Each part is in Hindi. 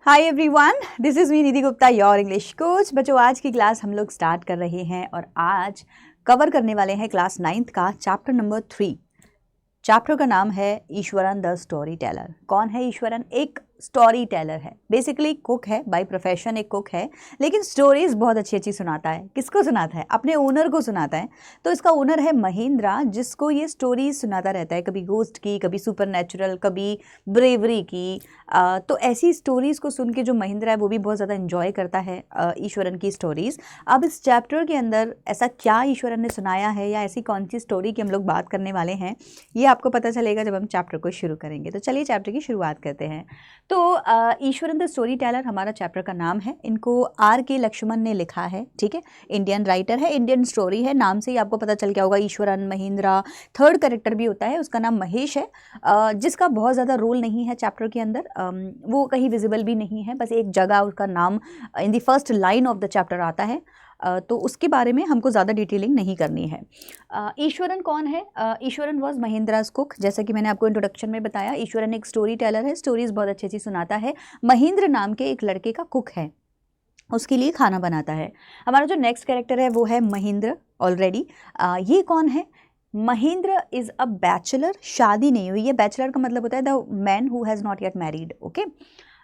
Hi everyone, this is me Nidhi Gupta, your English coach. बच्चों, आज की क्लास हम लोग स्टार्ट कर रहे हैं और आज कवर करने वाले हैं क्लास 9th का चैप्टर नंबर 3। चैप्टर का नाम है ईश्वरन द स्टोरी टेलर। कौन है ईश्वरन? एक स्टोरी टेलर है, बेसिकली कुक है, बाय प्रोफेशन एक कुक है, लेकिन स्टोरीज बहुत अच्छी अच्छी सुनाता है। किसको सुनाता है? अपने ओनर को सुनाता है। तो इसका ओनर है महेंद्रा, जिसको ये स्टोरीज सुनाता रहता है, कभी गोस्ट की, कभी सुपरनैचुरल, कभी ब्रेवरी की। तो ऐसी स्टोरीज को सुन के जो महेंद्रा है वो भी बहुत ज़्यादा इन्जॉय करता है ईश्वरन की स्टोरीज। अब इस चैप्टर के अंदर ऐसा क्या ईश्वरन ने सुनाया है या ऐसी कौन सी स्टोरी की हम लोग बात करने वाले हैं, ये आपको पता चलेगा जब हम चैप्टर को शुरू करेंगे। तो चलिए चैप्टर की शुरुआत करते हैं। तो ईश्वरन द स्टोरी टेलर हमारा चैप्टर का नाम है। इनको R.K. लक्ष्मण ने लिखा है, ठीक है। इंडियन राइटर है, इंडियन स्टोरी है, नाम से ही आपको पता चल गया होगा। ईश्वरन, महेंद्रा, थर्ड कैरेक्टर भी होता है, उसका नाम महेश है, जिसका बहुत ज़्यादा रोल नहीं है चैप्टर के अंदर। वो कहीं विजिबल भी नहीं है, बस एक जगह उसका नाम in the first line of the chapter आता है। तो उसके बारे में हमको ज़्यादा डिटेलिंग नहीं करनी है। ईश्वरन कौन है? Iswaran was Mahendra's cook. जैसा कि मैंने आपको इंट्रोडक्शन में बताया, ईश्वरन एक स्टोरी टेलर है, स्टोरीज बहुत अच्छी अच्छी सुनाता है। महेंद्र नाम के एक लड़के का कुक है, उसके लिए खाना बनाता है। हमारा जो नेक्स्ट कैरेक्टर है वो है महेंद्र। ऑलरेडी ये कौन है? महेंद्र इज़ अ बैचलर, शादी नहीं हुई है। बैचलर का मतलब होता है the man who has not yet married, okay.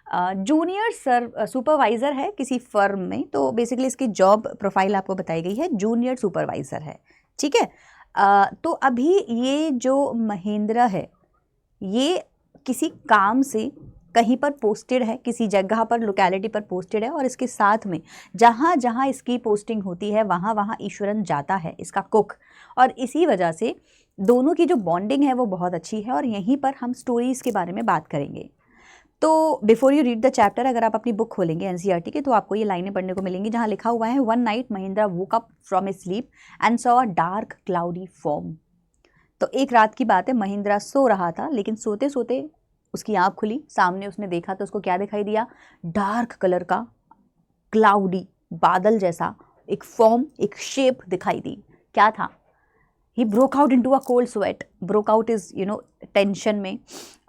Junior supervisor है किसी फर्म में, तो बेसिकली इसकी जॉब प्रोफाइल आपको बताई गई है, जूनियर सुपरवाइज़र है, ठीक है। तो अभी ये जो महेंद्र है ये किसी काम से कहीं पर पोस्टेड है, किसी जगह पर, लोकेलिटी पर पोस्टेड है, और इसके साथ में जहाँ जहाँ इसकी पोस्टिंग होती है वहाँ वहाँ ईश्वरन जाता है, इसका कुक। और इसी वजह से दोनों की जो बॉन्डिंग है वो बहुत अच्छी है, और यहीं पर हम स्टोरीज़ के बारे में बात करेंगे। तो before you read the chapter, अगर आप अपनी बुक खोलेंगे एनसीईआरटी की, तो आपको ये लाइनें पढ़ने को मिलेंगी जहाँ लिखा हुआ है, one night Mahindra woke up from his sleep and saw a dark cloudy form. तो एक रात की बात है, महेंद्रा सो रहा था, लेकिन सोते सोते उसकी आँख खुली, सामने उसने देखा तो उसको क्या दिखाई दिया? डार्क कलर का क्लाउडी, बादल जैसा एक फॉर्म, एक शेप दिखाई दी। क्या था? ही broke out into a cold sweat. Broke out is tension में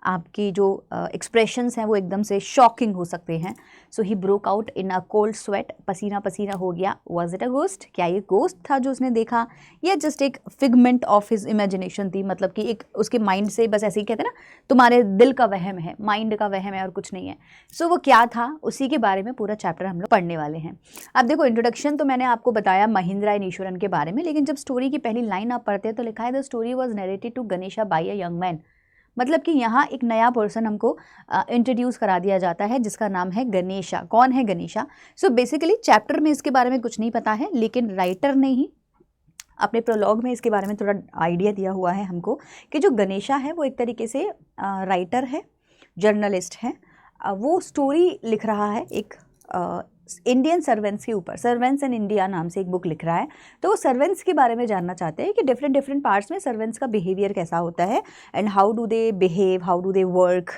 आपकी जो एक्सप्रेशंस हैं वो एकदम से शॉकिंग हो सकते हैं। So he broke out in a cold sweat, पसीना पसीना हो गया। Was it a ghost? क्या ये गोस्ट था जो उसने देखा, या जस्ट एक फिगमेंट ऑफ हिज इमेजिनेशन थी? मतलब कि एक उसके माइंड से बस ऐसे ही कहते हैं ना, तुम्हारे दिल का वहम है, माइंड का वहम है और कुछ नहीं है। सो वो क्या था, उसी के बारे में पूरा चैप्टर हम लोग पढ़ने वाले हैं। अब देखो, इंट्रोडक्शन तो मैंने आपको बताया महेंद्रा एंड ईश्वरन के बारे में, लेकिन जब स्टोरी की पहली लाइन आप पढ़ते हैं तो लिखा है the story was narrated to Ganesha by a young man. मतलब कि यहाँ एक नया पर्सन हमको इंट्रोड्यूस करा दिया जाता है जिसका नाम है गणेशा। कौन है गणेशा? सो बेसिकली चैप्टर में इसके बारे में कुछ नहीं पता है, लेकिन राइटर ने ही अपने प्रोलॉग में इसके बारे में थोड़ा आइडिया दिया हुआ है हमको कि जो गणेशा है वो एक तरीके से राइटर है, जर्नलिस्ट है। वो स्टोरी लिख रहा है एक इंडियन सर्वेंट्स के ऊपर, सर्वेंट्स इन इंडिया नाम से एक बुक लिख रहा है। तो वो सर्वेंट्स के बारे में जानना चाहते हैं कि डिफरेंट डिफरेंट पार्ट्स में सर्वेंट्स का बिहेवियर कैसा होता है, and how do they behave, how do they work,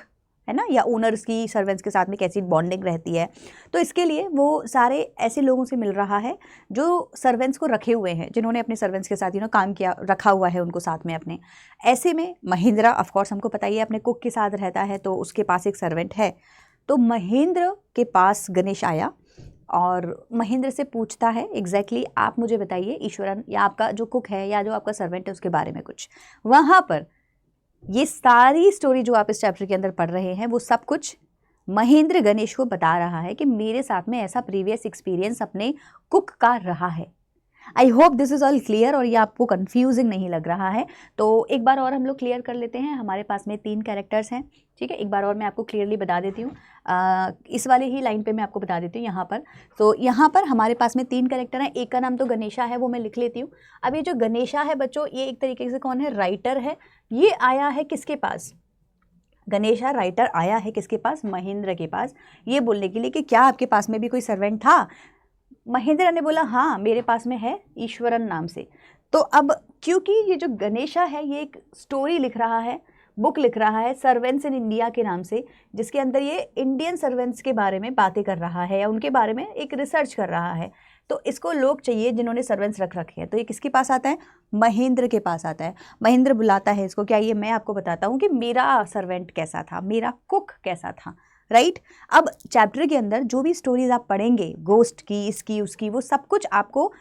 है ना, या ओनर्स की सर्वेंट्स के साथ में कैसी बॉन्डिंग रहती है। तो इसके लिए वो सारे ऐसे लोगों से मिल रहा है जो सर्वेंट्स को रखे हुए हैं, जिन्होंने अपने सर्वेंट्स के साथ काम किया, रखा हुआ है उनको साथ में अपने। ऐसे में महेंद्रा, ऑफकोर्स हमको पता ही है, अपने कुक के साथ रहता है, तो उसके पास एक सर्वेंट है। तो महेंद्र के पास गणेश आया और महेंद्र से पूछता है एग्जैक्टली आप मुझे बताइए ईश्वरन, या आपका जो कुक है या जो आपका सर्वेंट है उसके बारे में कुछ। वहाँ पर ये सारी स्टोरी जो आप इस चैप्टर के अंदर पढ़ रहे हैं वो सब कुछ महेंद्र गणेश को बता रहा है कि मेरे साथ में ऐसा प्रीवियस एक्सपीरियंस अपने कुक का रहा है। I hope this is all clear और ये आपको कंफ्यूजिंग नहीं लग रहा है। तो एक बार और हम लोग क्लियर कर लेते हैं। हमारे पास में 3 कैरेक्टर्स हैं, ठीक है। एक बार और मैं आपको क्लियरली बता देती हूँ, इस वाले ही लाइन पे मैं आपको बता देती हूँ यहाँ पर। तो यहाँ पर हमारे पास में 3 कैरेक्टर हैं। एक का नाम तो गणेशा है, वो मैं लिख लेती हूँ। अब ये जो गणेशा है बच्चों, ये एक तरीके से कौन है? राइटर है। ये आया है किसके पास? गणेशा राइटर आया है किसके पास? महेंद्र के पास, ये बोलने के लिए कि क्या आपके पास में भी कोई सर्वेंट था? महेंद्र ने बोला हाँ मेरे पास में है, ईश्वरन नाम से। तो अब क्योंकि ये जो गणेशा है ये एक स्टोरी लिख रहा है, बुक लिख रहा है सर्वेंट्स इन इंडिया के नाम से, जिसके अंदर ये इंडियन सर्वेंट्स के बारे में बातें कर रहा है या उनके बारे में एक रिसर्च कर रहा है। तो इसको लोग चाहिए जिन्होंने सर्वेंट्स रख रखे हैं। तो ये किसके पास आता है? महेंद्र के पास आता है। महेंद्र बुलाता है इसको, क्या ये मैं आपको बताता हूँ कि मेरा सर्वेंट कैसा था, मेरा कुक कैसा था, राइट। अब चैप्टर के अंदर जो भी स्टोरीज आप पढ़ेंगे, गोस्ट की, इसकी उसकी, वो सब कुछ आपको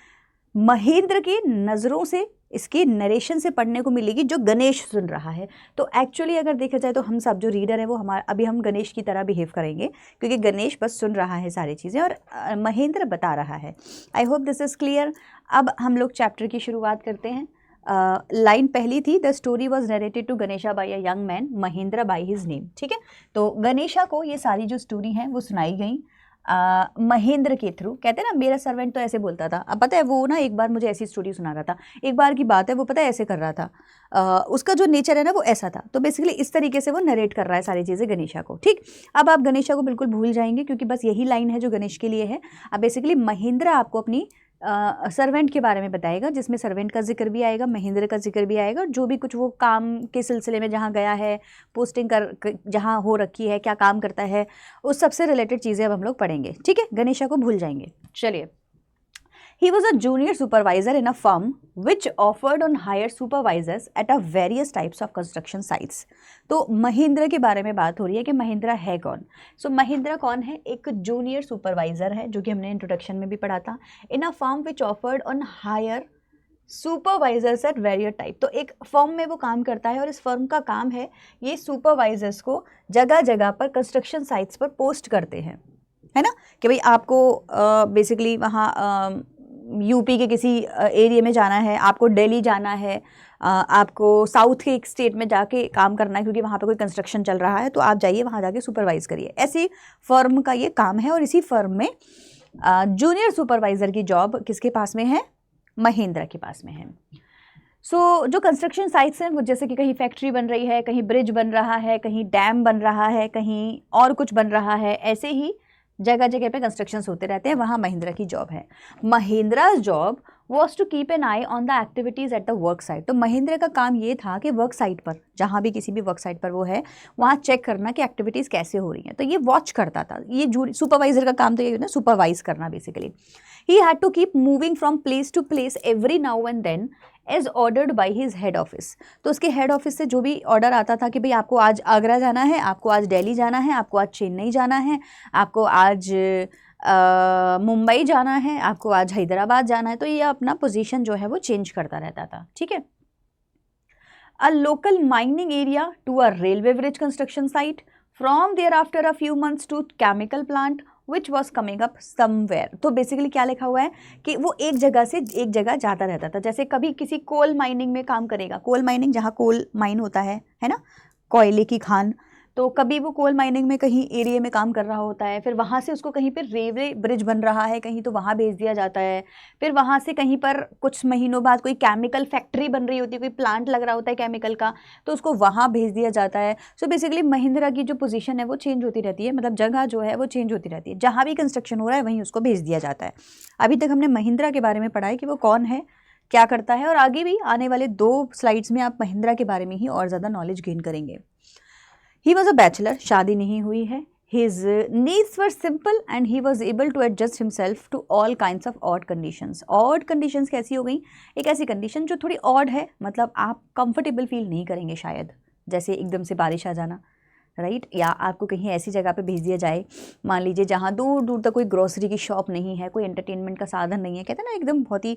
महेंद्र के नज़रों से, इसके नरेशन से पढ़ने को मिलेगी, जो गणेश सुन रहा है। तो एक्चुअली अगर देखा जाए तो हम सब जो रीडर है वो हमारा, अभी हम गणेश की तरह बिहेव करेंगे, क्योंकि गणेश बस सुन रहा है सारी चीज़ें और महेंद्र बता रहा है। I hope this is clear. अब हम लोग चैप्टर की शुरुआत करते हैं। लाइन पहली थी, the story was narrated to Ganesha by a young man Mahendra by his name. ठीक है, तो गणेशा को ये सारी जो स्टोरी हैं वो सुनाई गई महेंद्र के थ्रू। कहते हैं ना, मेरा सर्वेंट तो ऐसे बोलता था। अब पता है वो ना एक बार मुझे ऐसी स्टोरी सुना रहा था, एक बार की बात है, वो पता है ऐसे कर रहा था, उसका जो नेचर है ना वो ऐसा था। तो बेसिकली इस तरीके से वो नरेट कर रहा है सारी चीज़ें गणेशा को। ठीक, अब आप गणेशा को बिल्कुल भूल जाएंगे, क्योंकि बस यही लाइन है जो गणेश के लिए है। अब बेसिकली महेंद्र आपको अपनी सर्वेंट के बारे में बताएगा, जिसमें सर्वेंट का जिक्र भी आएगा, महेंद्र का जिक्र भी आएगा, जो भी कुछ वो काम के सिलसिले में जहाँ गया है, पोस्टिंग कर जहाँ हो रखी है, क्या काम करता है, उस सबसे रिलेटेड चीज़ें अब हम लोग पढ़ेंगे। ठीक है, गणेशा को भूल जाएंगे। चलिए, He was a junior supervisor in a firm which offered on hire supervisors at a various types of construction sites. तो महिंद्रा के बारे में बात हो रही है कि महिंद्रा है कौन। महिंद्रा कौन है? एक जूनियर सुपरवाइजर है, जो कि हमने इंट्रोडक्शन में भी पढ़ा था। In a firm which offered on hire supervisors at various type. तो एक फर्म में वो काम करता है और इस फर्म का काम है ये सुपरवाइजर्स को जगह जगह पर कंस्ट्रक्शन साइट्स पर पोस्ट करते हैं, है ना, कि भाई आपको बेसिकली वहाँ यूपी के किसी एरिया में जाना है, आपको दिल्ली जाना है, आपको साउथ के एक स्टेट में जाके काम करना है, क्योंकि वहाँ पे कोई कंस्ट्रक्शन चल रहा है, तो आप जाइए वहाँ जाके सुपरवाइज करिए। ऐसी फर्म का ये काम है और इसी फर्म में जूनियर सुपरवाइज़र की जॉब किसके पास में है? महिंद्रा के पास में है। जो कंस्ट्रक्शन साइट्स हैं वो, जैसे कि कहीं फैक्ट्री बन रही है, कहीं ब्रिज बन रहा है, कहीं डैम बन रहा है, कहीं और कुछ बन रहा है, ऐसे ही जगह जगह पे कंस्ट्रक्शंस होते रहते हैं, वहाँ महिंद्रा की जॉब है। Mahindra's job was to keep an eye on the activities at the work site. तो महिंद्रा का काम ये था कि वर्क साइट पर, जहाँ भी किसी भी वर्क साइट पर वो है, वहाँ चेक करना कि एक्टिविटीज़ कैसे हो रही हैं। तो ये वॉच करता था। ये सुपरवाइजर का काम तो ये ना, सुपरवाइज करना basically. He had to keep moving from place to place every now and then as ordered by his head office. तो उसके हेड ऑफिस से जो भी ऑर्डर आता था कि भाई आपको आज आगरा जाना है, आपको आज दिल्ली जाना है, आपको आज चेन्नई जाना है, आपको आज मुंबई जाना है, आपको आज हैदराबाद जाना है, तो ये अपना पोजीशन जो है वो चेंज करता रहता था। ठीक है। A local mining area to a railway bridge construction site, from there after a few months to chemical plant which was coming up somewhere. तो बेसिकली क्या लिखा हुआ है कि वो एक जगह से एक जगह जाता रहता था। जैसे कभी किसी कोल माइनिंग में काम करेगा, कोल माइनिंग जहाँ कोल माइन होता है ना, कोयले की खान, तो कभी वो कोल माइनिंग में कहीं एरिया में काम कर रहा होता है, फिर वहाँ से उसको कहीं पर रेलवे ब्रिज बन रहा है कहीं, तो वहाँ भेज दिया जाता है। फिर वहाँ से कहीं पर कुछ महीनों बाद कोई केमिकल फैक्ट्री बन रही होती है, कोई प्लांट लग रहा होता है केमिकल का, तो उसको वहाँ भेज दिया जाता है। सो बेसिकली महिंद्रा की जो पोजीशन है वो चेंज होती रहती है, मतलब जगह जो है वो चेंज होती रहती है, जहाँ भी कंस्ट्रक्शन हो रहा है वहीं उसको भेज दिया जाता है। अभी तक हमने महिंद्रा के बारे में पढ़ा है कि वो कौन है, क्या करता है, और आगे भी आने वाले 2 स्लाइड्स में आप महिंद्रा के बारे में ही और ज़्यादा नॉलेज गेन करेंगे। He was a bachelor, शादी नहीं हुई है। His needs were simple and he was able to adjust himself to all kinds of odd conditions. Odd conditions कैसी हो गई? एक ऐसी कंडीशन जो थोड़ी odd है, मतलब आप कंफर्टेबल फील नहीं करेंगे शायद, जैसे एकदम से बारिश आ जाना, राइट, या आपको कहीं ऐसी जगह पे भेज दिया जाए, मान लीजिए जहाँ दूर दूर तक कोई ग्रोसरी की शॉप नहीं है, कोई एंटरटेनमेंट का साधन नहीं है, कहते हैं ना एकदम बहुत ही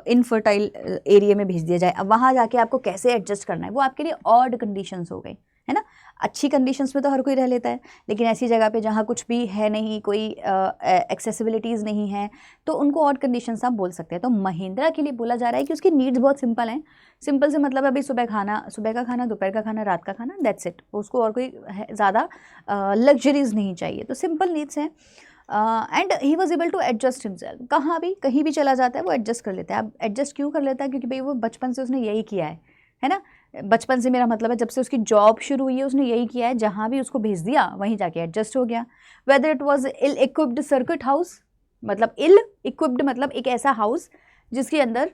इनफर्टाइल एरिया में भेज दिया जाए। अब वहाँ जाके आपको कैसे एडजस्ट करना है, वो आपके लिए ऑड कंडीशंस हो गई, है ना। अच्छी कंडीशंस में तो हर कोई रह लेता है, लेकिन ऐसी जगह पे जहाँ कुछ भी है नहीं, कोई एक्सेसिबिलिटीज़ नहीं है, तो उनको ऑड कंडीशंस आप बोल सकते हैं। तो महिंद्रा के लिए बोला जा रहा है कि उसकी नीड्स बहुत सिंपल हैं। सिंपल से मतलब अभी सुबह का खाना, दोपहर का खाना, रात का खाना, दैट्स इट। उसको और कोई ज़्यादा लग्जरीज नहीं चाहिए, तो सिंपल नीड्स हैं। And he was able to adjust himself. कहाँ भी कहीं भी चला जाता है वो एडजस्ट कर लेता है। अब एडजस्ट क्यों कर लेता है? क्योंकि भाई वो बचपन से उसने यही किया है ना। बचपन से मेरा मतलब है जब से उसकी जॉब शुरू हुई है उसने यही किया है, जहाँ भी उसको भेज दिया वहीं जाके एडजस्ट हो गया। Whether it was ill equipped circuit house, मतलब इल इक्विप्ड मतलब एक ऐसा हाउस जिसके अंदर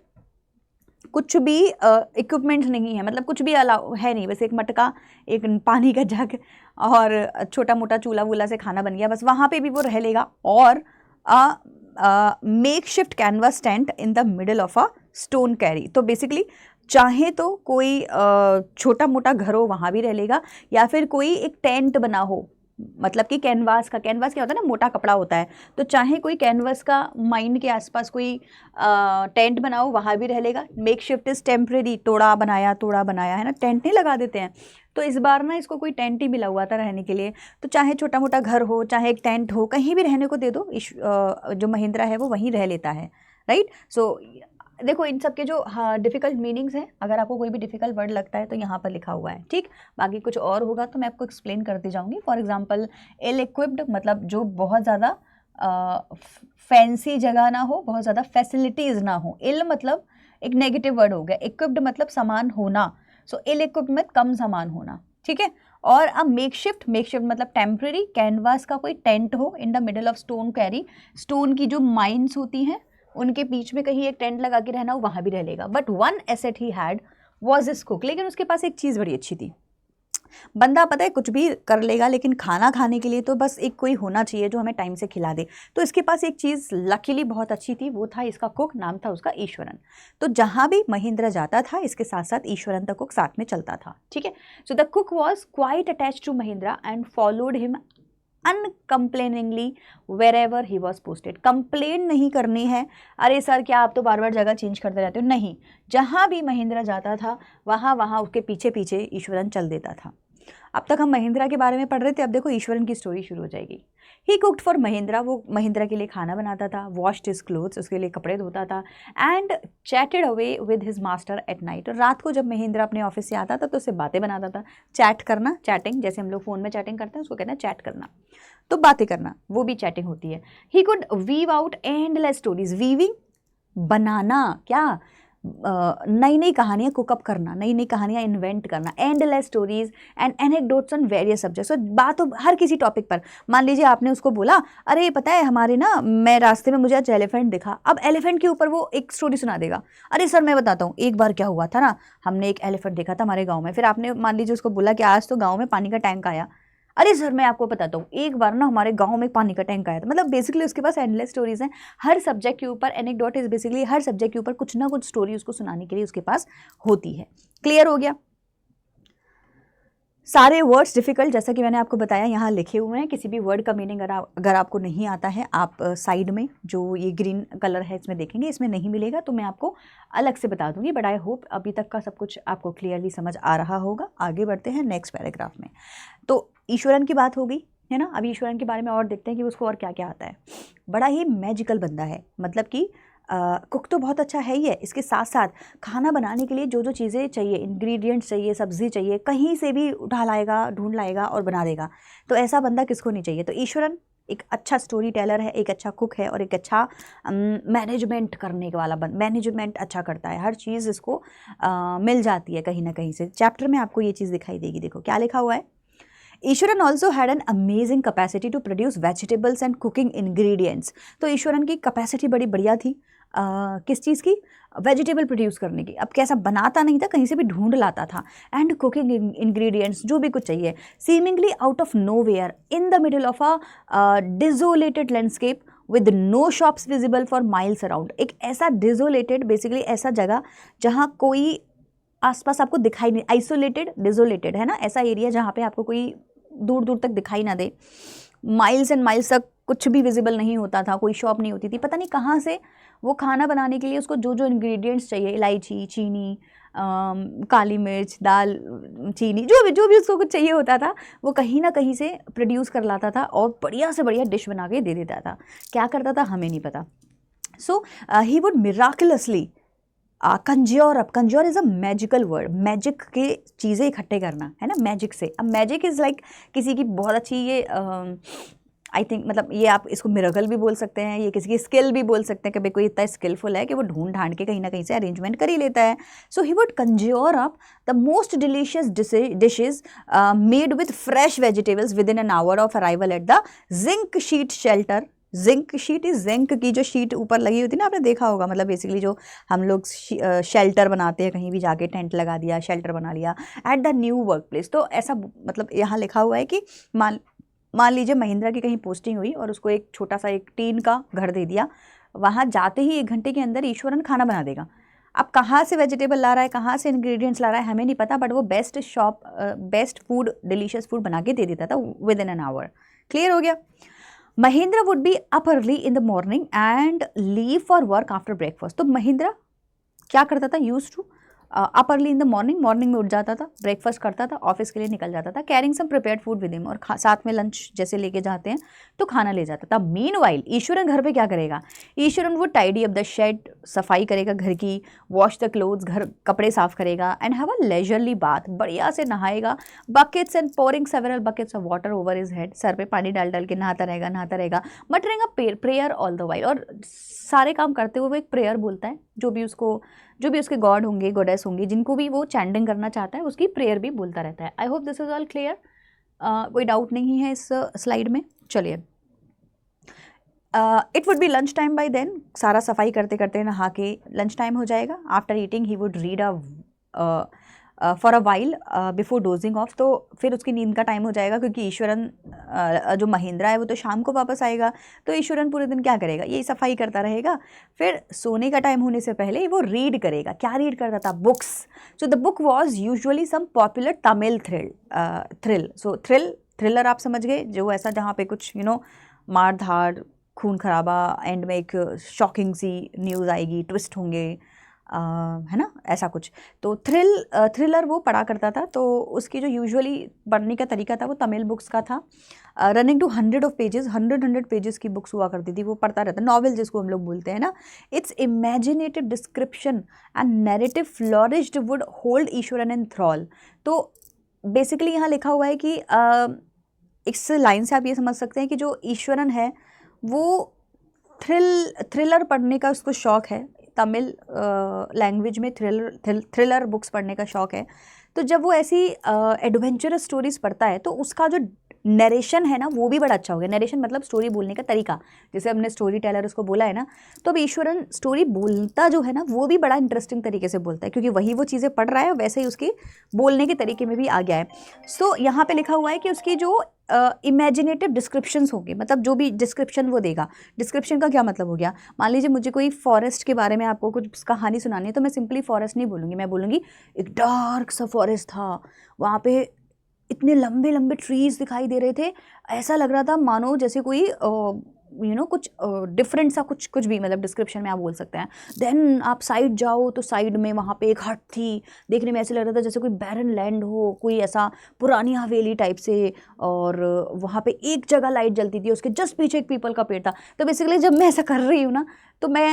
कुछ भी इक्विपमेंट नहीं है, मतलब कुछ भी अलाउ है नहीं, बस एक मटका, एक पानी का जग और छोटा मोटा चूल्हा वूल्हा से खाना बन गया, बस वहाँ पे भी वो रह लेगा। और make shift canvas tent in the middle of a stone carry. तो बेसिकली चाहे तो कोई छोटा मोटा घर हो वहाँ भी रह लेगा, या फिर कोई एक टेंट बना हो मतलब कि कैनवास का, कैनवास क्या होता है ना, मोटा कपड़ा होता है, तो चाहे कोई कैनवास का माइन के आसपास कोई टेंट बनाओ वहाँ भी रह लेगा। मेक शिफ्ट इज टेम्परेरी, तोड़ा बनाया है ना, टेंट नहीं लगा देते हैं, तो इस बार ना इसको कोई टेंट ही मिला हुआ था रहने के लिए, तो चाहे छोटा मोटा घर हो चाहे एक टेंट हो, कहीं भी रहने को दे दो, जो महिंद्रा है वो वहीं रह लेता है, राइट। सो देखो इन सब के जो डिफ़िकल्ट मीनिंग्स हैं, अगर आपको कोई भी डिफ़िकल्ट वर्ड लगता है तो यहाँ पर लिखा हुआ है, ठीक। बाकी कुछ और होगा तो मैं आपको एक्सप्लेन करती जाऊँगी। फॉर एग्जांपल इल इक्विप्ड, मतलब जो बहुत ज़्यादा फैंसी जगह ना हो, बहुत ज़्यादा फैसिलिटीज़ ना हो। इल मतलब एक नेगेटिव वर्ड हो गया, इक्विप्ड मतलब सामान होना, सो इल इक्विप्ड में कम सामान होना, ठीक है। और अब मेकशिफ्ट मतलब टेम्परेरी, कैनवास का कोई टेंट हो, इन the middle of stone query, stone की जो माइंस होती हैं उनके बीच में कहीं एक टेंट लगा के रहना हो, वहाँ भी रह लेगा। But one asset he had was his cook, लेकिन उसके पास एक चीज़ बड़ी अच्छी थी। बंदा पता है कुछ भी कर लेगा, लेकिन खाना खाने के लिए तो बस एक कोई होना चाहिए जो हमें टाइम से खिला दे। तो इसके पास एक चीज़ लकीली बहुत अच्छी थी, वो था इसका कुक, नाम था उसका ईश्वरन। तो जहाँ भी महिंद्रा जाता था इसके साथ साथ ईश्वरन द कुक साथ में चलता था, ठीक है। So the cook was quite attached to Mahindra and followed him uncomplainingly wherever he was posted. Complain नहीं करनी है, अरे सर क्या आप तो बार बार जगह चेंज करते रहते हो, नहीं, जहाँ भी महिंद्रा जाता था वहाँ उसके पीछे पीछे ईश्वरन चल देता था। अब तक हम महिंद्रा के बारे में पढ़ रहे थे, अब देखो ईश्वरन की स्टोरी शुरू हो जाएगी। ही कुक्ड फॉर महिंद्रा, वो महिंद्रा के लिए खाना बनाता था, वॉश्ड हिज क्लोथ्स, उसके लिए कपड़े धोता था, and chatted away with his master at night. और रात को जब महिंद्रा अपने ऑफिस से आता था तो उससे बातें बनाता था। चैट करना, चैटिंग, जैसे हम लोग फ़ोन में चैटिंग करते हैं उसको कहते हैं चैट करना, तो बातें करना वो भी चैटिंग होती है। He could weave out endless stories, weaving बनाना, क्या नई नई कहानियाँ कुकअप करना, नई नई कहानियाँ इन्वेंट करना, endless stories and anecdotes on various subjects. तो बात हो हर किसी टॉपिक पर। मान लीजिए आपने उसको बोला, अरे पता है हमारे ना, मैं रास्ते में मुझे आज एलिफेंट दिखा, अब एलिफेंट के ऊपर वो एक स्टोरी सुना देगा। अरे सर मैं बताता हूँ, एक बार क्या हुआ था ना, हमने एक एलिफेंट देखा था हमारे गाँव में। फिर आपने मान लीजिए उसको बोला कि आज तो गाँव में पानी का टैंक आया, अरे सर मैं आपको बताता हूँ, एक बार ना हमारे गांव में पानी का टैंक आया था। मतलब बेसिकली उसके पास एंडलेस स्टोरीज हैं हर सब्जेक्ट के ऊपर। Anecdote is basically her subject के ऊपर कुछ ना कुछ स्टोरी उसको सुनाने के लिए उसके पास होती है। क्लियर हो गया? सारे वर्ड्स डिफिकल्ट जैसा कि मैंने आपको बताया यहाँ लिखे हुए हैं। किसी भी वर्ड का मीनिंग अगर आपको नहीं आता है, आप साइड में जो ये ग्रीन कलर है इसमें देखेंगे, इसमें नहीं मिलेगा तो मैं आपको अलग से बता दूंगी। बट आई होप अभी तक का सब कुछ आपको क्लियरली समझ आ रहा होगा। आगे बढ़ते हैं नेक्स्ट पैराग्राफ में। तो ईश्वरन की बात हो गई है ना, अभी ईश्वरन के बारे में और देखते हैं कि उसको और क्या क्या आता है। बड़ा ही मैजिकल बंदा है, मतलब कि कुक तो बहुत अच्छा है ही है, इसके साथ साथ खाना बनाने के लिए जो जो चीज़ें चाहिए, इंग्रेडिएंट्स चाहिए, सब्ज़ी चाहिए, कहीं से भी उठा लाएगा, ढूंढ लाएगा और बना देगा। तो ऐसा बंदा किसको नहीं चाहिए। तो ईश्वरन एक अच्छा स्टोरी टेलर है, एक अच्छा कुक है और एक अच्छा मैनेजमेंट करने वाला मैनेजमेंट अच्छा करता है। हर चीज़ इसको मिल जाती है कहीं ना कहीं से। चैप्टर में आपको ये चीज़ दिखाई देगी। देखो क्या लिखा हुआ है। Iswaran also had an amazing capacity to produce vegetables and cooking ingredients. तो ईश्वरन की कैपेसिटी बड़ी बढ़िया थी, किस चीज़ की, वेजिटेबल प्रोड्यूस करने की। अब कैसा बनाता नहीं था, कहीं से भी ढूंढ लाता था। एंड कुकिंग इंग्रेडिएंट्स, जो भी कुछ चाहिए, seemingly out of nowhere in the middle of a desolated landscape with no shops visible for miles around. एक ऐसा डिजोलेटेड, बेसिकली ऐसा जगह जहाँ कोई आसपास आपको दिखाई नहीं, आइसोलेटेड, डिजोलेटेड है ना, ऐसा एरिया जहाँ पे आपको कोई दूर दूर तक दिखाई ना दे, माइल्स एंड माइल्स तक कुछ भी विजिबल नहीं होता था, कोई शॉप नहीं होती थी। पता नहीं कहाँ से वो खाना बनाने के लिए उसको जो जो इंग्रेडिएंट्स चाहिए, इलायची, चीनी, काली मिर्च, दाल, चीनी, जो भी उसको कुछ चाहिए होता था वो कहीं ना कहीं से प्रोड्यूस कर लाता था और बढ़िया से बढ़िया डिश बना के दे देता था। क्या करता था हमें नहीं पता। So he would miraculously conjure up. Conjure is a magical word, magic के चीज़ें इकट्ठे करना है ना, मैजिक से। अब मैजिक इज़ लाइक किसी की बहुत अच्छी ये आई थिंक, मतलब ये आप इसको मिरेकल भी बोल सकते हैं, ये किसी की स्किल भी बोल सकते हैं कि भाई कोई इतना स्किलफुल है कि वो ढूंढ ढांड के कहीं ना कहीं से अरेंजमेंट कर ही लेता है। So he would conjure up the most delicious dishes made with fresh vegetables within an hour of arrival at the zinc sheet shelter. Zinc sheet is zinc की जो शीट ऊपर लगी होती है ना, आपने देखा होगा, मतलब बेसिकली जो हम लोग शेल्टर बनाते हैं, कहीं भी जाके टेंट लगा दिया, शेल्टर बना लिया at the new work place. तो ऐसा मतलब यहाँ लिखा हुआ है कि मान लीजिए महिंद्रा की कहीं पोस्टिंग हुई और उसको एक छोटा सा एक टीन का घर दे दिया, वहाँ जाते ही 1 घंटे के अंदर ईश्वरन खाना बना देगा। अब कहाँ से वेजिटेबल ला रहा है, कहाँ से इंग्रेडिएंट्स ला रहा है हमें नहीं पता, बट वो बेस्ट फूड, डिलीशियस फूड बना के दे देता था within an hour. Clear हो गया। Mahendra would be up early in the morning and leave for work after breakfast. तो महेंद्र क्या करता था, use to up early in the morning, morning में उठ जाता था, ब्रेकफास्ट करता था, ऑफिस के लिए निकल जाता था, carrying some prepared food with him, और साथ में लंच जैसे लेके जाते हैं तो खाना ले जाता था। मीनवाइल ईश्वरन घर पे क्या करेगा, ईश्वरन वो टाइडी अप द शेड, सफाई करेगा घर की, वॉश द क्लोथ्स, घर कपड़े साफ करेगा, and have a leisurely bath, बढ़िया से नहाएगा, buckets and pouring several buckets of water over his head, सर पे पानी डाल डाल के नहाता रहेगा, muttering a prayer all the while, और सारे काम करते हुए वो एक प्रेयर बोलता है, जो भी उसके गॉड होंगे, गॉडेस होंगी, जिनको भी वो चैंडिंग करना चाहता है उसकी प्रेयर भी बोलता रहता है। I hope this is all clear, कोई डाउट नहीं है इस स्लाइड में। चलिए, it would be lunch time by then, सारा सफाई करते करते नहा के लंच टाइम हो जाएगा। After eating he would read for a while before dosing of, तो फिर उसकी नींद का टाइम हो जाएगा, क्योंकि ईश्वरन जो महेंद्र है वो तो शाम को वापस आएगा, तो ईश्वरन पूरे दिन क्या करेगा, यही सफाई करता रहेगा। फिर सोने का टाइम होने से पहले वो रीड करेगा। क्या रीड करता था, books. So the book was usually some popular Tamil thrill. So thriller आप समझ गए, जो ऐसा जहाँ पे कुछ मार धाड़, खून खराबा, एंड में एक शॉकिंग सी न्यूज़ आएगी, ट्विस्ट होंगे, है ना, ऐसा कुछ। तो थ्रिलर वो पढ़ा करता था। तो उसकी जो यूजुअली पढ़ने का तरीका था वो तमिल बुक्स का था। Running to 100 of pages, 100 pages की बुक्स हुआ करती थी, वो पढ़ता रहता, नॉवेल जिसको हम लोग बोलते हैं ना। It's imaginative description and narrative flourished would hold Iswaran in thrall. तो बेसिकली यहाँ लिखा हुआ है कि इस लाइन से आप ये समझ सकते हैं कि जो ईश्वरन है वो थ्रिलर पढ़ने का उसको शौक़ है, तमिल लैंग्वेज में थ्रिलर बुक्स पढ़ने का शौक़ है। तो जब वो ऐसी एडवेंचरस स्टोरीज़ पढ़ता है तो उसका जो नरेशन है ना वो भी बड़ा अच्छा हो गया। नरेशन मतलब स्टोरी बोलने का तरीका, जैसे हमने स्टोरी टेलर उसको बोला है ना, तो अब ईश्वरन स्टोरी बोलता जो है ना वो भी बड़ा इंटरेस्टिंग तरीके से बोलता है, क्योंकि वही वो चीज़ें पढ़ रहा है, वैसे ही उसके बोलने के तरीके में भी आ गया है। सो यहाँ पे लिखा हुआ है कि उसकी जो इमेजिनेटिव डिस्क्रिप्शंस होंगे, मतलब जो भी डिस्क्रिप्शन वो देगा। डिस्क्रिप्शन का क्या मतलब हो गया, मान लीजिए मुझे कोई फॉरेस्ट के बारे में आपको कुछ कहानी सुनानी है, तो मैं सिंपली फॉरेस्ट नहीं बोलूँगी, मैं बोलूँगी एक डार्क सा फॉरेस्ट था, वहाँ पे इतने लंबे लंबे ट्रीज़ दिखाई दे रहे थे, ऐसा लग रहा था मानो जैसे कोई कुछ डिफरेंट सा कुछ भी, मतलब डिस्क्रिप्शन में आप बोल सकते हैं। देन आप साइड जाओ तो साइड में वहाँ पे एक हट थी, देखने में ऐसे लग रहा था जैसे कोई बैरन लैंड हो, कोई ऐसा पुरानी हवेली टाइप से, और वहाँ पे एक जगह लाइट जलती थी, उसके जस्ट पीछे एक पीपल का पेड़ था। तो बेसिकली जब मैं ऐसा कर रही हूँ ना, तो मैं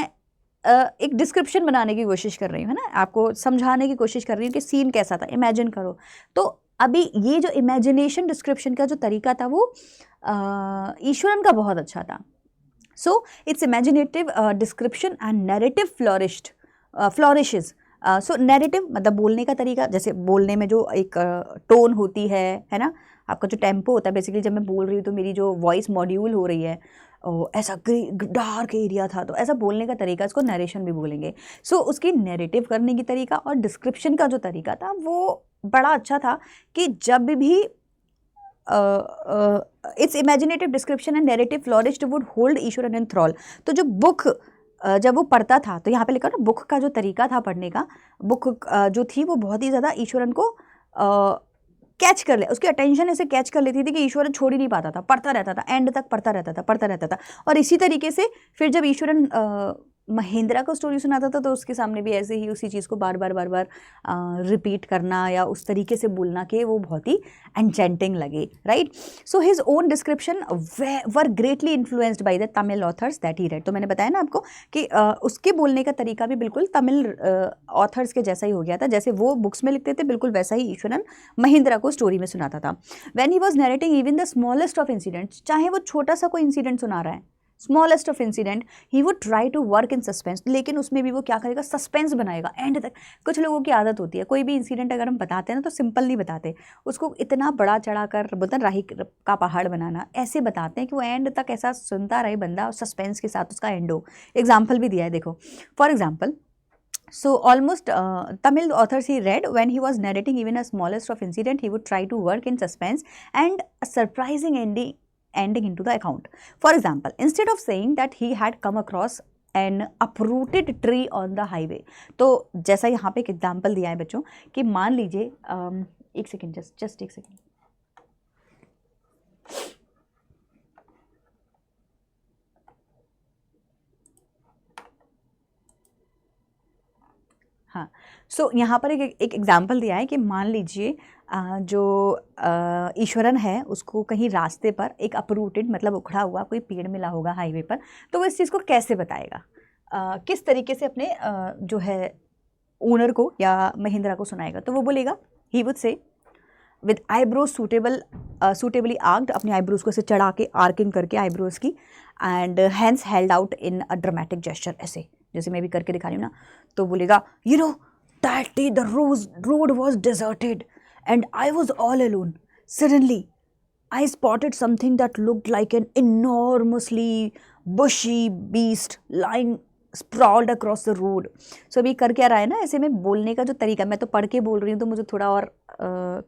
एक डिस्क्रिप्शन बनाने की कोशिश कर रही हूँ, है ना, आपको समझाने की कोशिश कर रही हूँ कि सीन कैसा था, इमेजिन करो। तो अभी ये जो इमेजिनेशन डिस्क्रिप्शन का जो तरीका था वो ईश्वरन का बहुत अच्छा था। So it's imaginative description and narrative flourishes. So narrative मतलब बोलने का तरीका, जैसे बोलने में जो एक टोन होती है ना, आपका जो टेम्पो होता है, बेसिकली जब मैं बोल रही हूँ तो मेरी जो वॉइस मॉड्यूल हो रही है, ऐसा डार्क एरिया था, तो ऐसा बोलने का तरीका, इसको नरेशन भी बोलेंगे। सो उसकी नैरेटिव करने की तरीका और डिस्क्रिप्शन का जो तरीका था वो बड़ा अच्छा था, कि जब भी it's imaginative description and narrative flourished would hold Iswaran in thrall. तो जो बुक जब वो पढ़ता था, तो यहाँ पे लिखा ना बुक का जो तरीका था पढ़ने का, बुक जो थी वो बहुत ही ज़्यादा ईश्वरन को कैच कर ले, उसकी अटेंशन ऐसे कैच कर लेती थी कि ईश्वरन छोड़ ही नहीं पाता था, पढ़ता रहता था, एंड तक पढ़ता रहता था। और इसी तरीके से फिर जब ईश्वरन महेंद्रा को स्टोरी सुनाता था, तो उसके सामने भी ऐसे ही उसी चीज़ को बार बार रिपीट करना या उस तरीके से बोलना कि वो बहुत ही एन्चेंटिंग लगे, right. So his own description were greatly influenced by the Tamil authors that he red. तो मैंने बताया ना आपको कि उसके बोलने का तरीका भी बिल्कुल तमिल ऑथर्स के जैसा ही हो गया था, जैसे वो बुक्स में लिखते थे बिल्कुल वैसा ही ईश्वरन महेंद्रा को स्टोरी में सुनाता था। When he was narrating even the smallest of incidents, चाहे वो छोटा सा कोई इंसिडेंट सुना रहा है, smallest of incident, he would try to work in suspense, लेकिन उसमें भी वो क्या करेगा, सस्पेंस बनाएगा एंड तक। कुछ लोगों की आदत होती है, कोई भी इंसिडेंट अगर हम बताते हैं ना तो सिंपल नहीं बताते, उसको इतना बड़ा चढ़ा कर बोलते हैं राही का पहाड़ बनाना, ऐसे बताते हैं कि वो एंड तक ऐसा सुनता रहे बंदा, सस्पेंस के साथ उसका एंड हो। एग्जाम्पल भी दिया है, देखो for example, so almost Tamil authors he read, when he was narrating even a smallest of incident, he would try to work in suspense and a surprising ending into the account. For example, instead of saying that he had come across an uprooted tree on the highway. तो जैसा यहाँ पे एक एग्जाम्पल दिया है बच्चों कि मान लीजिए एक सेकेंड, जस्ट एक सेकेंड। हाँ, सो यहाँ पर एक एग्जाम्पल दिया है कि मान लीजिए जो ईश्वरन है उसको कहीं रास्ते पर एक अपरूटेड मतलब उखड़ा हुआ कोई पेड़ मिला होगा हाईवे पर, तो वो इस चीज़ को कैसे बताएगा, किस तरीके से अपने जो है ओनर को या महिंद्रा को सुनाएगा। तो वो बोलेगा he would say with eyebrows suitably arched, अपने आईब्रोज को ऐसे चढ़ा के आर्किंग करके आईब्रोज की, and hands held out in a dramatic gesture, ऐसे जैसे मैं भी करके दिखा रही हूँ ना। तो बोलेगा you know that day the road was deserted and I was all alone, suddenly I spotted something that looked like an enormously bushy beast lying sprawled across the road. So अभी कर क्या रहा है ना, ऐसे में बोलने का जो तरीका, मैं तो पढ़ के बोल रही हूँ तो मुझे थोड़ा और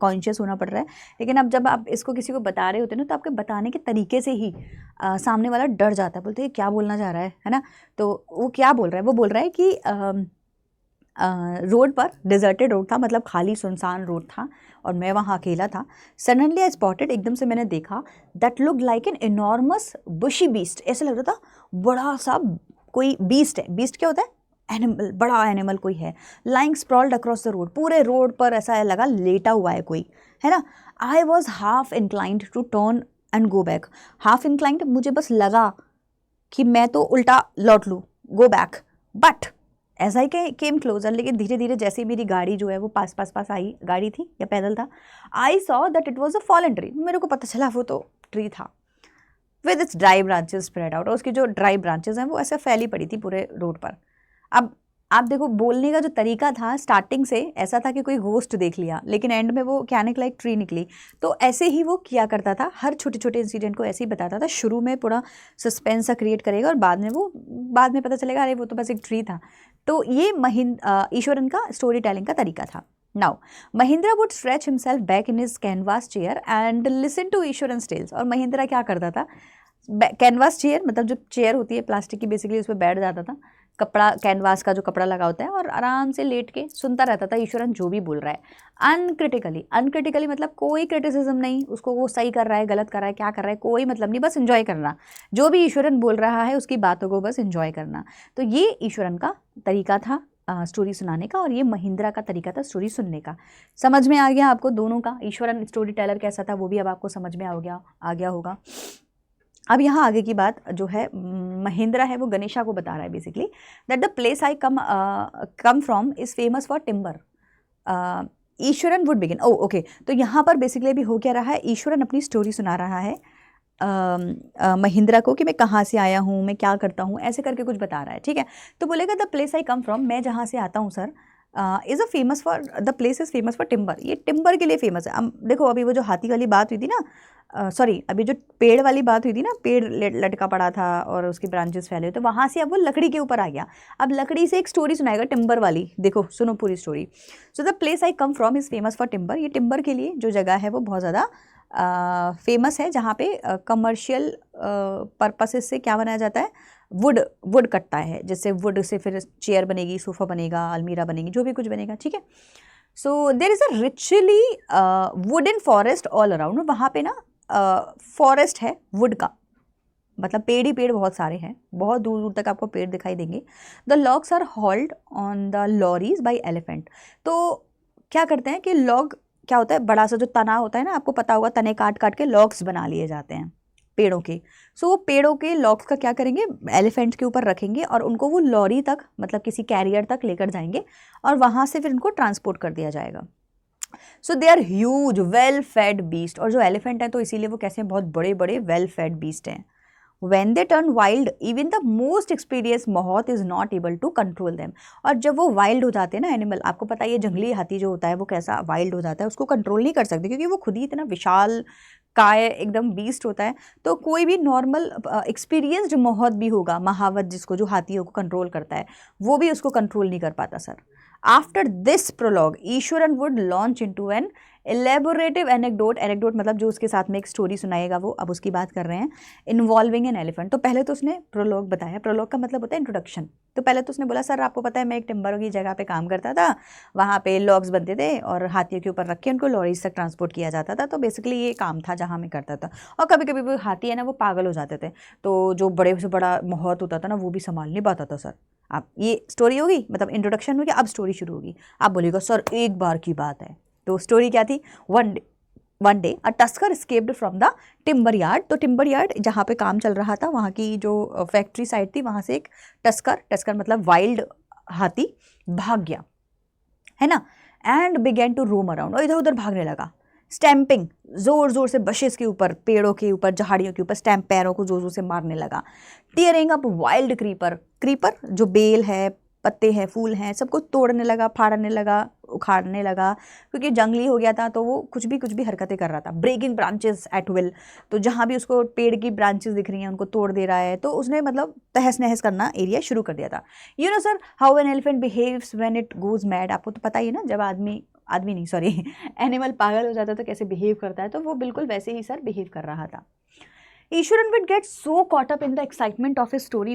कॉन्शियस होना पड़ रहा है, लेकिन अब जब आप इसको किसी को बता रहे होते हैं ना तो आपके बताने के तरीके से ही सामने वाला डर जाता है, बोलते हैं क्या बोलना चाह रहा है ना। तो वो क्या बोल रहा है, वो बोल रहा है कि रोड पर डिजर्टेड रोड था, मतलब खाली सुनसान रोड था और मैं वहाँ अकेला था। सडनली आई स्पॉटेड, एकदम से मैंने देखा, that look like an enormous bushy beast, ऐसा लग रहा था बड़ा सा कोई बीस्ट है। बीस्ट क्या होता है? एनिमल, बड़ा एनिमल कोई है। Lying sprawled across the road, पूरे रोड पर ऐसा लगा लेटा हुआ है कोई, है ना। I was half inclined to turn and go back, half inclined, मुझे बस लगा कि मैं तो उल्टा लौट लूँ, गो बैक, बट ऐसा ही केम क्लोजर, लेकिन धीरे धीरे जैसे मेरी गाड़ी जो है वो पास आई, गाड़ी थी या पैदल था, I saw that it was a fallen tree, मेरे को पता चला वो तो ट्री था, with its dry branches spread out, और उसकी जो ड्राई ब्रांचेस हैं वो ऐसे फैली पड़ी थी पूरे रोड पर। अब आप देखो बोलने का जो तरीका था स्टार्टिंग से ऐसा था कि कोई घोस्ट देख लिया, लेकिन एंड में वो क्या निकला, एक ट्री निकली। तो ऐसे ही वो किया करता था, हर छोटे छोटे इंसिडेंट को ऐसे ही बताता था, शुरू में पूरा सस्पेंस सा क्रिएट करेगा और बाद में पता चलेगा अरे वो तो बस एक ट्री था। तो ये ईश्वरन का स्टोरी टेलिंग का तरीका था। Now Mahindra would stretch himself back in his canvas chair and listen to Iswaran tales. और महिंद्रा क्या करता था, कैनवास चेयर मतलब जो चेयर होती है प्लास्टिक की, बेसिकली उस पर बैठ जाता था, कपड़ा, कैनवास का जो कपड़ा लगा होता है, और आराम से लेट के सुनता रहता था ईश्वरन जो भी बोल रहा है, अनक्रिटिकली मतलब कोई क्रिटिसिज्म नहीं, उसको वो सही कर रहा है गलत कर रहा है क्या कर रहा है कोई मतलब नहीं, बस एंजॉय करना, जो भी ईश्वरन बोल रहा है उसकी बातों को बस एंजॉय करना। तो ये ईश्वरन का तरीका था स्टोरी सुनाने का, और ये महिंद्रा का तरीका था स्टोरी सुनने का। समझ में आ गया आपको दोनों का, ईश्वरन स्टोरी टेलर कैसा था वो भी अब आपको समझ में आ गया होगा। अब यहाँ आगे की बात जो है महिंद्रा है वो गणेशा को बता रहा है basically that the place I come from is famous for timber. Eswaran would begin, okay, तो यहाँ पर बेसिकली अभी हो क्या रहा है, ईश्वरन अपनी स्टोरी सुना रहा है महिंद्रा को कि मैं कहाँ से आया हूँ, मैं क्या करता हूँ, ऐसे करके कुछ बता रहा है, ठीक है। तो बोलेगा the place I come from, मैं जहाँ से आता हूँ sir, is the place is famous for timber, ये टिम्बर के लिए फेमस है। अब देखो अभी वो जो हाथी वाली बात हुई थी ना, अभी जो पेड़ वाली बात हुई थी ना, पेड़ लटका पड़ा था और उसकी ब्रांचेस फैले, तो वहाँ से अब वो लकड़ी के ऊपर आ गया। अब लकड़ी से एक स्टोरी सुनाएगा टिम्बर वाली, देखो सुनो पूरी story. So the place I come from is famous for timber, ये टिम्बर के लिए जो जगह है वो बहुत ज़्यादा फेमस है, जहाँ पे कमर्शियल पर्पसेस से क्या बनाया जाता है, वुड कटता है, जैसे वुड से फिर चेयर बनेगी, सोफ़ा बनेगा, अलमीरा बनेगी, जो भी कुछ बनेगा, ठीक है। So there is a richly wooden forest all around, वहाँ पे ना फॉरेस्ट है वुड का, मतलब पेड़ ही पेड़ बहुत सारे हैं, बहुत दूर दूर तक आपको पेड़ दिखाई देंगे। The logs are hauled on the lorries by elephant. तो क्या करते हैं कि लॉग क्या होता है, बड़ा सा जो तना होता है ना, आपको पता होगा, तने काट काट के लॉग्स बना लिए जाते हैं पेड़ों के। सो पेड़ों के लॉग्स का क्या करेंगे, एलिफेंट के ऊपर रखेंगे और उनको वो लॉरी तक मतलब किसी कैरियर तक लेकर जाएंगे और वहाँ से फिर उनको ट्रांसपोर्ट कर दिया जाएगा। So they are huge well fed beast, और जो एलिफेंट है तो इसीलिए वो कैसे बहुत बड़े बड़े वेल फेड बीस्ट हैं। When they turn wild, even the most experienced mohoth is not able to control them. और जब वो वाइल्ड हो जाते हैं ना एनिमल, आपको पता है ये जंगली हाथी जो होता है वो कैसा वाइल्ड हो जाता है, उसको कंट्रोल नहीं कर सकते क्योंकि वो खुद ही इतना विशाल काय एकदम बीस्ट होता है। तो कोई भी नॉर्मल एक्सपीरियंस्ड मोहत भी होगा, महावत जिसको, जो हाथियों को कंट्रोल करता है, वो भी उसको कंट्रोल नहीं कर पाता sir. After this prologue Iswaran would launch into an elaborative anecdote, anecdote मतलब जो उसके साथ में एक स्टोरी सुनाएगा वो, अब उसकी बात कर रहे हैं, इन्वॉल्विंग एन एलिफेंट। तो पहले तो उसने प्रोलॉग बताया, प्रोलॉग का मतलब होता है इंट्रोडक्शन। तो पहले तो उसने बोला सर आपको पता है मैं एक टिम्बर की जगह पे काम करता था, वहाँ पे लॉग्स बनते थे और हाथियों के ऊपर रख के उनको लॉरीज तक ट्रांसपोर्ट किया जाता था। तो बेसिकली ये काम था जहाँ मैं करता था, और कभी कभी वो हाथी है ना वो पागल हो जाते थे, तो जो बड़े से बड़ा मौत होता था ना वो भी संभाल नहीं पाता था सर। आप ये स्टोरी होगी, मतलब इंट्रोडक्शन हो गया, अब स्टोरी शुरू होगी। आप बोलिएगा सर एक बार की बात है, तो स्टोरी क्या थी, one day a tusker escaped from the timber yard. तो टिम्बर यार्ड जहाँ पे काम चल रहा था, वहाँ की जो फैक्ट्री साइड थी, वहाँ से एक टस्कर मतलब वाइल्ड हाथी भाग गया, है ना, and begin to roam around, और इधर उधर भागने लगा, स्टैम्पिंग जोर जोर से बशेस के ऊपर, पेड़ों के ऊपर, झाड़ियों के ऊपर स्टैम्प, पैरों को जोर जोर से मारने लगा। टीयरिंग अप वाइल्ड क्रीपर जो बेल है, पत्ते हैं, फूल हैं, सबको तोड़ने लगा, फाड़ने लगा, उखाड़ने लगा, क्योंकि जंगली हो गया था तो वो कुछ भी हरकतें कर रहा था। ब्रेकिंग ब्रांचेस एट विल, तो जहाँ भी उसको पेड़ की ब्रांचेस दिख रही हैं उनको तोड़ दे रहा है, तो उसने मतलब तहस नहस करना एरिया शुरू कर दिया था। You know sir how an elephant behaves when it goes mad, आपको तो पता ही है ना, जब आदमी नहीं सॉरी एनिमल पागल हो जाता है तो कैसे बिहेव करता है, तो वो बिल्कुल वैसे ही सर बिहेव कर रहा था। Ishuran would get so caught up in the excitement of his story,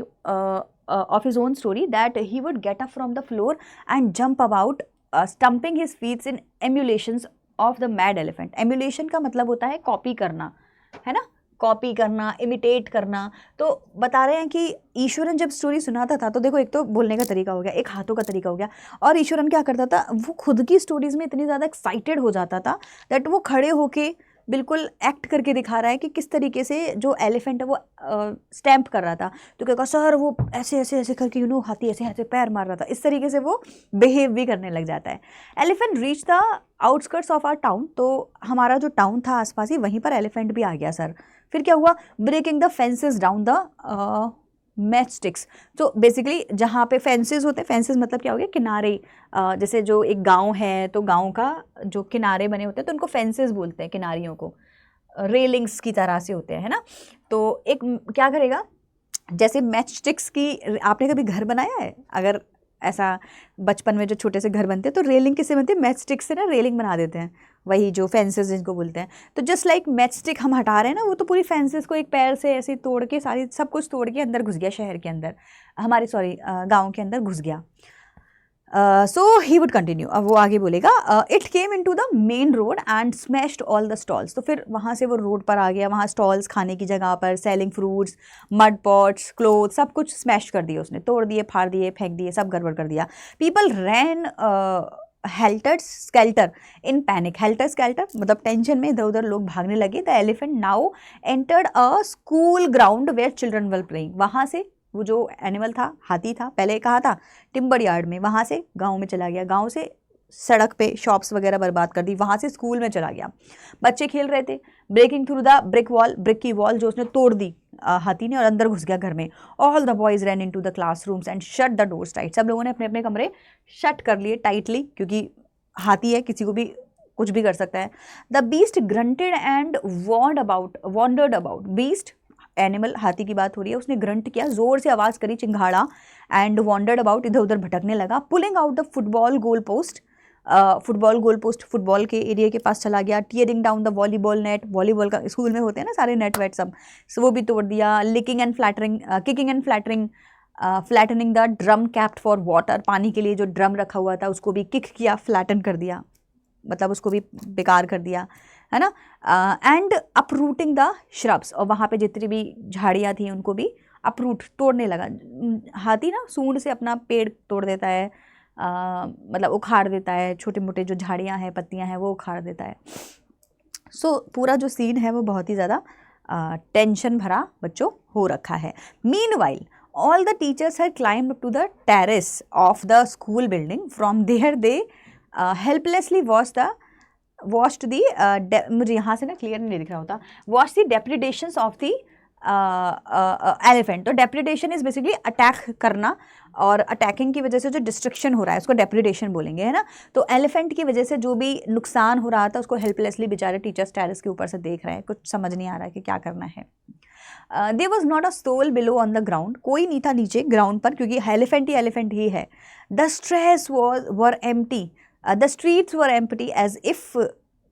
of his own story, that he would get up from the floor and jump about, stumping his feet in emulations of the mad elephant. Emulation का मतलब होता है कॉपी करना, है ना, कॉपी करना, इमिटेट करना। तो बता रहे हैं कि ईश्वरन जब स्टोरी सुनाता था, तो देखो एक तो बोलने का तरीका हो गया, एक हाथों का तरीका हो गया, और ईश्वरन क्या करता था, वो खुद की स्टोरीज में इतनी ज़्यादा एक्साइटेड हो जाता था दैट वो खड़े होके बिल्कुल एक्ट करके दिखा रहा है कि किस तरीके से जो एलिफेंट है वो स्टैम्प कर रहा था। तो क्या कहा सर वो ऐसे ऐसे ऐसे करके हाथी ऐसे ऐसे पैर मार रहा था, इस तरीके से वो बिहेव भी करने लग जाता है। Elephant reach the outskirts of our town, तो हमारा जो टाउन था आसपास ही, वहीं पर एलिफेंट भी आ गया सर। फिर क्या हुआ, breaking the fences down the match sticks. तो बेसिकली जहाँ पे फेंसेस होते हैं, फेंसेस मतलब क्या हो गया, किनारे, जैसे जो एक गांव है तो गांव का जो किनारे बने होते हैं तो उनको फेंसेस बोलते हैं, किनारियों को रेलिंग्स की तरह से होते हैं, है ना। तो एक क्या करेगा, जैसे मैच स्टिक्स की, आपने कभी घर बनाया है, अगर ऐसा बचपन में जो छोटे से घर बनते हैं तो रेलिंग किससे बनती है, मैच स्टिक से ना रेलिंग बना देते हैं, वही जो फेंसेस जिनको बोलते हैं। तो जस्ट लाइक मैच स्टिक हम हटा रहे हैं ना, वो तो पूरी फेंसेस को एक पैर से ऐसे तोड़ के, सारी सब कुछ तोड़ के अंदर घुस गया, शहर के अंदर, हमारे सॉरी गाँव के अंदर घुस गया। सो ही वुड कंटिन्यू, अब वो आगे बोलेगा, it came into the main road and smashed all the stalls. तो फिर वहाँ से वो रोड पर आ गया, वहाँ स्टॉल्स खाने की जगह पर, selling fruits, mud pots, cloth, सब कुछ स्मैश कर दिए उसने, तोड़ दिए, फाड़ दिए, फेंक दिए, सब गड़बड़ कर दिया। People ran helter skelter in panic, helter skelter मतलब टेंशन में इधर उधर लोग भागने लगे। The elephant now entered a school ground where children were playing, वहाँ से वो जो एनिमल था, हाथी था, पहले कहा था टिम्बर यार्ड में, वहाँ से गांव में चला गया, गांव से सड़क पे शॉप्स वगैरह बर्बाद कर दी, वहाँ से स्कूल में चला गया, बच्चे खेल रहे थे। ब्रेकिंग थ्रू द ब्रिक की वॉल जो उसने तोड़ दी हाथी ने, और अंदर घुस गया घर में। All the boys ran into the classrooms and shut the doors tight, सब लोगों ने अपने अपने कमरे शट कर लिए टाइटली, क्योंकि हाथी है, किसी को भी कुछ भी कर सकता है। The beast granted and wandered about, beast animal, हाथी की बात हो रही है, उसने ग्रंट किया, जोर से आवाज़ करी, चिंघाड़ा, एंड वॉन्डर्ड अबाउट, इधर उधर भटकने लगा। Pulling out the football goal post, football के एरिया के पास चला गया। Tearing down the volleyball net, volleyball का स्कूल में होते हैं ना सारे नेट वेट सब, वो भी तोड़ दिया। Kicking and flattening the drum kept for water, पानी के लिए जो ड्रम रखा हुआ था उसको भी किक किया, फ्लैटन कर दिया, मतलब उसको भी बेकार कर दिया, है ना। एंड अपरूटिंग द श्रब्स, और वहाँ पे जितनी भी झाड़ियाँ थी उनको भी अपरूट, तोड़ने लगा। हाथी ना सूंड से अपना पेड़ तोड़ देता है, मतलब उखाड़ देता है, छोटे मोटे जो झाड़ियाँ हैं, पत्तियाँ हैं, वो उखाड़ देता है। सो पूरा जो सीन है वो बहुत ही ज़्यादा टेंशन भरा बच्चों हो रखा है। Meanwhile all the teachers had climbed up to the terrace of the school building. From there they helplessly watched the मुझे यहाँ से ना क्लियर नहीं दिख रहा होता, watched the depredations of the elephant. तो डेप्रिडेशन इज बेसिकली अटैक करना, और अटैकिंग की वजह से जो डिस्ट्रक्शन हो रहा है उसको डेप्रिडेशन बोलेंगे, है ना। तो एलिफेंट की वजह से जो भी नुकसान हो रहा था उसको हेल्पलेसली बेचारे टीचर्स टेरेस के ऊपर से देख रहे हैं, कुछ समझ नहीं आ रहा है कि क्या करना है। There was not a soul below on the ground, कोई नहीं था नीचे ग्राउंड पर, क्योंकि एलिफेंट ही है। The streets were empty, the streets were empty as if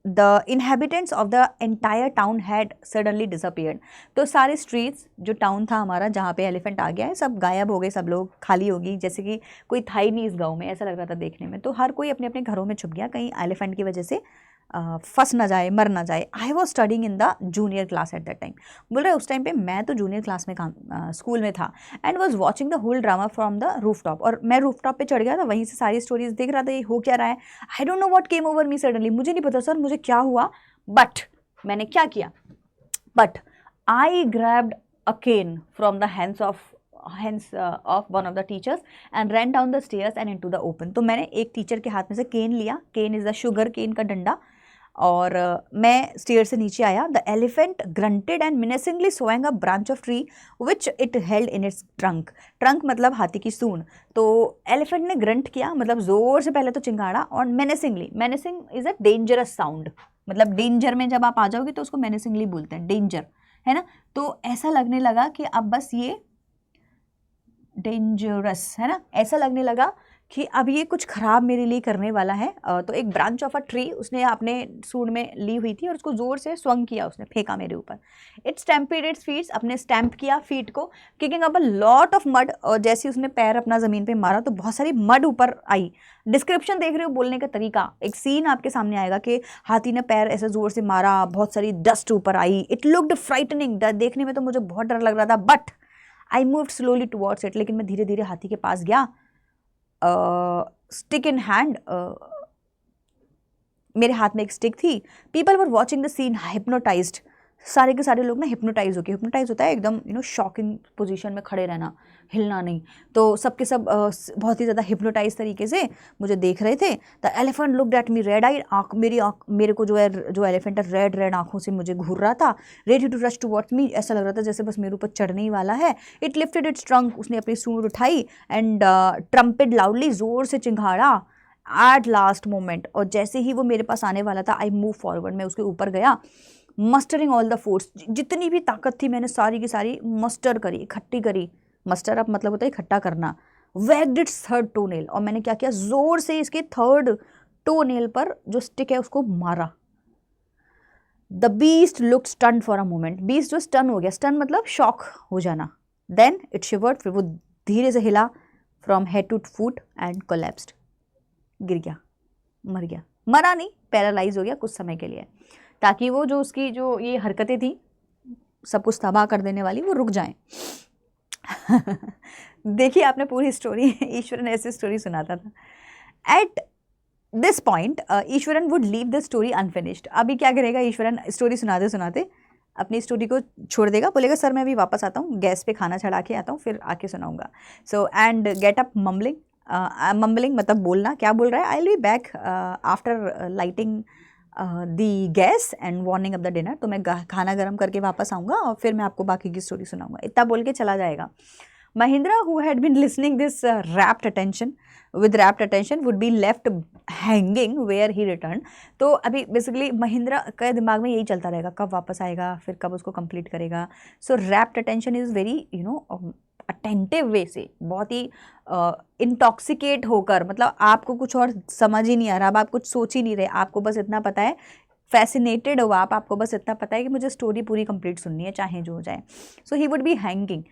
the inhabitants of the entire town had suddenly disappeared. तो सारे स्ट्रीट्स, जो टाउन था हमारा जहाँ पे एलिफेंट आ गया है, सब गायब हो गए, सब लोग खाली होगी, जैसे कि कोई था ही नहीं इस गाँव में, ऐसा लग रहा था देखने में। तो हर कोई अपने अपने घरों में छुप गया, कहीं एलिफेंट की वजह से फंस ना जाए, मर ना जाए। I was studying in the junior class at that time. बोल रहे उस टाइम पे मैं तो जूनियर क्लास में स्कूल में था, and was watching the whole drama from the roof top. और मैं रूफ टॉप पे चढ़ गया था, वहीं से सारी स्टोरीज देख रहा था, ये हो क्या रहा है। I don't know what came over me suddenly, मुझे नहीं पता सर मुझे क्या हुआ, बट मैंने क्या किया, but I grabbed a cane from the hands of one of the teachers and ran down the stairs and into the open. तो मैंने एक टीचर के हाथ में से केन लिया, cane is the sugar cane का डंडा, और मैं स्टेयर से नीचे आया। The elephant grunted and menacingly swang a branch of tree which it held in its trunk. Trunk मतलब हाथी की सूंड। तो एलिफेंट ने ग्रंट किया, मतलब जोर से पहले तो चिंगाड़ा, और मेनेसिंगली, menacing is a dangerous sound, मतलब डेंजर में जब आप आ जाओगे तो उसको मेनेसिंगली बोलते हैं, डेंजर, है ना। तो ऐसा लगने लगा कि अब बस ये डेंजरस है ना, ऐसा लगने लगा कि अब ये कुछ खराब मेरे लिए करने वाला है। तो एक ब्रांच ऑफ अ ट्री उसने अपने सूंड में ली हुई थी और उसको जोर से स्वंग किया, उसने फेंका मेरे ऊपर। इट स्टैम्पेड इट्स फीट्स, अपने स्टैम्प किया फीट को, kicking up a lot of mud. और जैसे उसने पैर अपना ज़मीन पे मारा तो बहुत सारी मड ऊपर आई। डिस्क्रिप्शन देख रहे हो बोलने का तरीका, एक सीन आपके सामने आएगा कि हाथी ने पैर ऐसे जोर से मारा, बहुत सारी डस्ट ऊपर आई। इट लुक्ड फ्राइटनिंग, देखने में तो मुझे बहुत डर लग रहा था, but I moved slowly towards it, लेकिन मैं धीरे धीरे हाथी के पास गया। स्टिक इन हैंड, मेरे हाथ में एक स्टिक थी। People were watching the scene hypnotised, सारे के सारे लोग ना हिप्नोटाइज होके, हिप्नोटाइज होता है एकदम शॉकिंग पोजीशन में खड़े रहना, हिलना नहीं। तो सबके सब बहुत ही ज़्यादा हिप्नोटाइज तरीके से मुझे देख रहे थे। The elephant looked at me, red eye, मेरे को जो एलिफेंट है रेड रेड आँखों से मुझे घूर रहा था। Ready to rush towards me, ऐसा लग रहा था जैसे बस मेरे ऊपर चढ़ने ही वाला है। इट लिफ्टेड इट्स ट्रंक, उसने अपनी सूंड उठाई, एंड ट्रम्पेड लाउडली, जोर से चिंघाड़ा। एट लास्ट मोमेंट, और जैसे ही वो मेरे पास आने वाला था, आई मूव फॉरवर्ड, मैं उसके ऊपर गया। मस्टरिंग ऑल द फोर्स, जितनी भी ताकत थी मैंने सारी की सारी मस्टर करी, इकट्ठी करी। मस्टर अप मतलब होता है इकट्ठा करना। Waged it's third toe nail, और मैंने क्या किया, जोर से इसके थर्ड टो नेल पर जो स्टिक है उसको मारा। The beast look stun for a moment, beast जो स्टन हो गया, स्टन मतलब शॉक हो जाना। देन इट शिवर्ड, फिर वो धीरे से हिला from head to foot and collapsed, गिर गया, मर गया। मरा नहीं, पैरालाइज हो गया कुछ समय के लिए, ताकि वो जो उसकी जो ये हरकतें थी सब कुछ तबाह कर देने वाली, वो रुक जाएं। देखिए आपने पूरी स्टोरी, ईश्वरन ऐसे स्टोरी सुनाता था। At this point Eswaran would leave the story unfinished. अभी क्या करेगा ईश्वरन, स्टोरी सुनाते सुनाते अपनी स्टोरी को छोड़ देगा, बोलेगा सर मैं अभी वापस आता हूँ, गैस पे खाना चढ़ा के आता हूँ, फिर आके सुनाऊंगा। So and get up mumbling, mumbling मतलब बोलना, क्या बोल रहा है, I will be back after lighting the gas and warning of the dinner. तो मैं खाना गर्म करके वापस आऊँगा और फिर मैं आपको बाकी की स्टोरी सुनाऊंगा। इतना बोल के चला जाएगा। Mahindra who had been listening this rapt attention would be left hanging where he returned। तो अभी बेसिकली महिंद्रा का दिमाग में यही चलता रहेगा, कब वापस आएगा, फिर कब उसको कंप्लीट करेगा। So rapt attention is very attentive way से, बहुत ही इंटॉक्सिकेट होकर, मतलब आपको कुछ और समझ ही नहीं आ रहा, अब आप कुछ सोच ही नहीं रहे, आपको बस इतना पता है, फैसिनेटेड हो आपको बस इतना पता है कि मुझे स्टोरी पूरी कंप्लीट सुननी है चाहे जो हो जाए। So he would be hanging,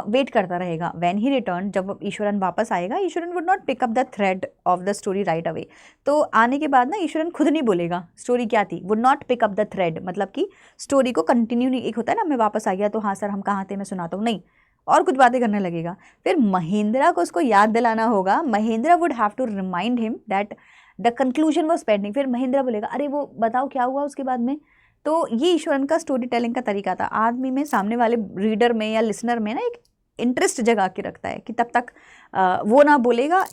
wait करता रहेगा। व्हेन ही रिटर्न, जब ईश्वरन वापस आएगा, Iswaran would not pick up the thread of the story right away. तो आने के बाद ना ईश्वरन खुद नहीं बोलेगा स्टोरी क्या थी, would not pick up the thread, मतलब कि स्टोरी को कंटिन्यू नहीं, एक होता है ना मैं वापस आ गया तो हाँ सर हम कहाँ थे मैं सुनाता हूँ, नहीं, और कुछ बातें करने लगेगा। फिर महिंद्रा को उसको याद दिलाना होगा, Mahindra would have to remind him that the conclusion was pending. फिर महिंद्रा बोलेगा अरे वो बताओ क्या हुआ उसके बाद में। तो ये ईश्वरन का स्टोरी टेलिंग का तरीका था, आदमी में, सामने वाले रीडर में या लिसनर में ना एक इंटरेस्ट जगा के रखता है कि तब तक वो ना बोलेगा,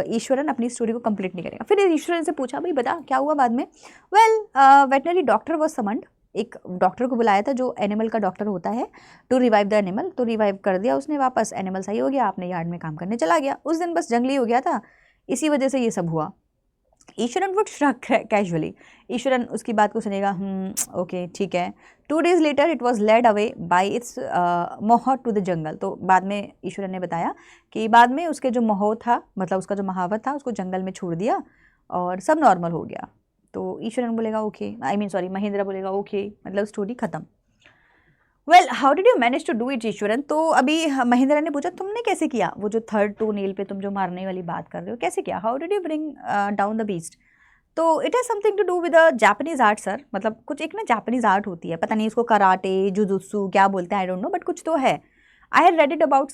ईश्वरन अपनी स्टोरी को कंप्लीट नहीं करेगा। फिर ईश्वरन से पूछा भाई बता क्या हुआ बाद में। Well veterinary doctor was summoned, एक डॉक्टर को बुलाया था जो एनिमल का डॉक्टर होता है, टू रिवाइव द एनिमल। तो रिवाइव कर दिया उसने वापस, एनिमल सही हो गया, अपने यार्ड में काम करने चला गया। उस दिन बस जंगली हो गया था, इसी वजह से ये सब हुआ। Iswaran would shrug casually, Iswaran उसकी बात को सुनेगा, ओके ठीक है। 2 days later it was led away by its mahout to the jungle. तो बाद में ईश्वरन ने बताया कि बाद में उसके जो मोह था, मतलब उसका जो महावत था, उसको जंगल में छोड़ दिया और सब नॉर्मल हो गया। तो ईश्वरन बोलेगा ओके, महेंद्र बोलेगा ओके, मतलब स्टोरी खत्म। Well how did you manage to do it Iswaran? तो अभी महेंद्र ने पूछा तुमने कैसे किया, वो जो थर्ड टू नील पे तुम जो मारने वाली बात कर रहे हो, कैसे किया? How did you bring down the beast? तो it has something to do with the Japanese art sir, मतलब कुछ एक ना जापानीज आर्ट होती है, पता नहीं इसको कराटे जुजुत्सु क्या बोलते हैं, आई डोंट नो, बट कुछ तो है। I had read it about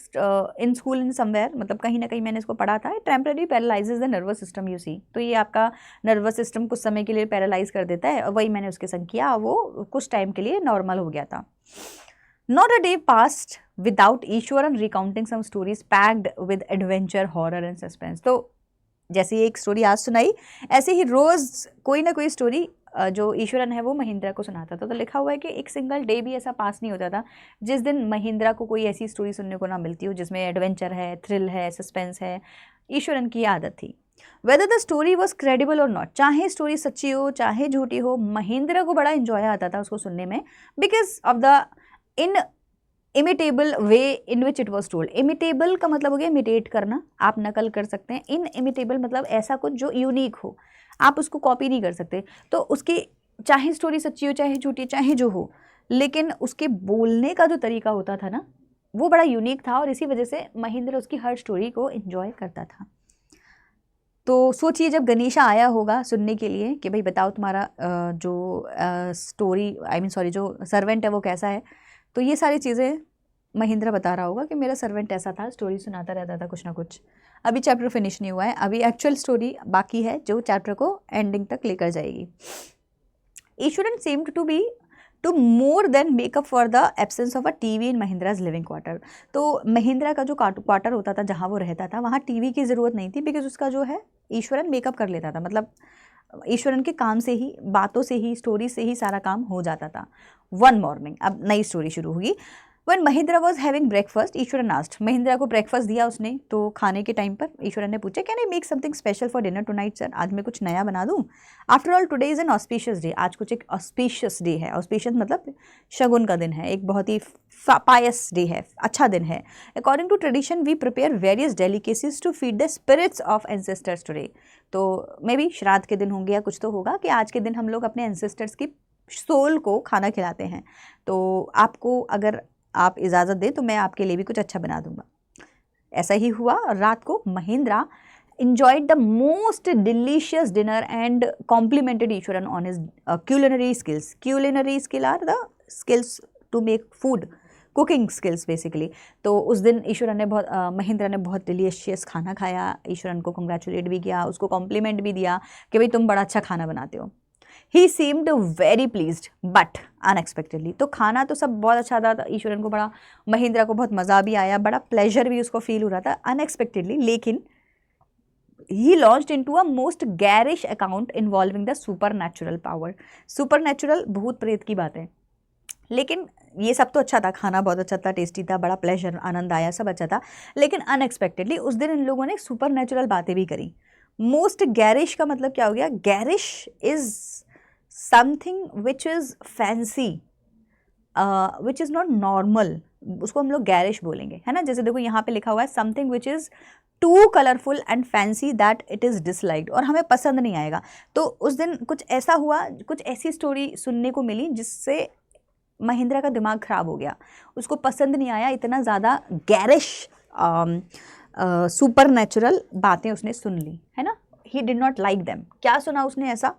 in school in somewhere, मतलब कहीं ना कहीं मैंने इसको पढ़ा था। Temporary paralyses the nervous system, you see. तो ये आपका नर्वस सिस्टम कुछ समय के लिए पैरालाइज कर देता है, और वही मैंने उसके संग किया, वो कुछ टाइम के लिए नॉर्मल हो गया था। Not a day passed without Eswaran recounting some stories packed with adventure, horror and suspense. तो जैसे एक स्टोरी आज सुनाई, ऐसे ही रोज़ कोई ना कोई स्टोरी जो ईश्वरन है वो महिंद्रा को सुनाता था। तो लिखा हुआ है कि एक सिंगल डे भी ऐसा पास नहीं होता था जिस दिन महिंद्रा को कोई ऐसी स्टोरी सुनने को ना मिलती हो जिसमें एडवेंचर है, थ्रिल है, सस्पेंस है। ईश्वरन की आदत थी। Whether the story was credible और नॉट, चाहे स्टोरी सच्ची हो चाहे झूठी हो, महिंद्रा को बड़ा इंजॉय आता था उसको सुनने में, because of the in imitable way in which it was told. Imitable का मतलब हो गया इमिटेट करना, आप नकल कर सकते हैं। इन इमिटेबल मतलब ऐसा कुछ जो यूनिक हो, आप उसको कॉपी नहीं कर सकते। तो उसकी चाहे स्टोरी सच्ची हो चाहे झूठी चाहे जो हो, लेकिन उसके बोलने का जो तरीका होता था ना वो बड़ा यूनिक था, और इसी वजह से महेंद्र उसकी हर स्टोरी को एंजॉय करता था। तो सोचिए जब गणेशा आया होगा सुनने के लिए कि भाई बताओ तुम्हारा जो जो सर्वेंट है वो कैसा है, तो ये सारी चीज़ें महेंद्र बता रहा होगा कि मेरा सर्वेंट ऐसा था, स्टोरी सुनाता रहता था कुछ ना कुछ। अभी चैप्टर फिनिश नहीं हुआ है, अभी एक्चुअल स्टोरी बाकी है जो चैप्टर को एंडिंग तक लेकर जाएगी। Eswaran seemed to more than make up for the absence of a TV in Mahindra's living quarter. तो महिंद्रा का जो क्वार्टर होता था जहाँ वो रहता था वहाँ टीवी की ज़रूरत नहीं थी, बिकॉज उसका जो है ईश्वरन मेकअप कर लेता था, मतलब ईश्वरन के काम से ही, बातों से ही, स्टोरी से ही सारा काम हो जाता था। वन मॉर्निंग, अब नई स्टोरी शुरू होगी। When Mahindra was having breakfast Eswaran asked, Mahindra को ब्रेकफास्ट दिया उसने, तो खाने के टाइम पर ईश्वरन ने पूछा can I make something special for dinner tonight sir, आज मैं कुछ नया बना दूँ? After all today is an auspicious day, आज कुछ एक ऑस्पिशियस डे है। ऑस्पिशियस मतलब शगुन का दिन है, एक बहुत ही पायस डे है, अच्छा दिन है। According to tradition we prepare various delicacies to feed the spirits of ancestors today. तो मे बी श्राद्ध के दिन होंगे या कुछ तो होगा कि आज के दिन हम लोग अपने एंसेस्टर्स की सोल को खाना खिलाते हैं। तो आपको अगर आप इजाज़त दें तो मैं आपके लिए भी कुछ अच्छा बना दूंगा। ऐसा ही हुआ, और रात को Mahindra enjoyed the most delicious dinner and complimented Eswaran on his culinary skills. Culinary skill are the skills to make food, cooking skills basically. तो उस दिन ईश्वरन ने महिंद्रा ने बहुत डिलीशियस खाना खाया, ईश्वरन को कंग्रेचुलेट भी किया, उसको कॉम्प्लीमेंट भी दिया कि भाई तुम बड़ा अच्छा खाना बनाते हो। He seemed very pleased but unexpectedly, तो खाना तो सब बहुत अच्छा था, ईश्वरन को बड़ा, महिंद्रा को बहुत मज़ा भी आया, बड़ा प्लेजर भी उसको फील हो रहा था अनएक्सपेक्टेडली। लेकिन he launched into a most garish account involving the super natural power. Super natural भूत प्रेत की बात है, लेकिन ये सब तो अच्छा था, खाना बहुत अच्छा था, टेस्टी था, बड़ा प्लेजर, आनंद आया, सब अच्छा था। लेकिन अनएक्सपेक्टेडली उस दिन इन लोगों ने सुपर नेचुरल बातें भी करी। मोस्ट गैरिश का मतलब क्या हो गया? Garish is something which is fancy, which is not normal, उसको हम लोग गैरिश बोलेंगे, है ना। जैसे देखो यहाँ पे लिखा हुआ है something which is too colourful and fancy that it is disliked, और हमें पसंद नहीं आएगा। तो उस दिन कुछ ऐसा हुआ, कुछ ऐसी स्टोरी सुनने को मिली जिससे महिंद्रा का दिमाग ख़राब हो गया, उसको पसंद नहीं आया, इतना ज़्यादा गैरिश सुपर नेचुरल बातें उसने सुन ली, है ना। He did not like them. क्या सुना उसने ऐसा?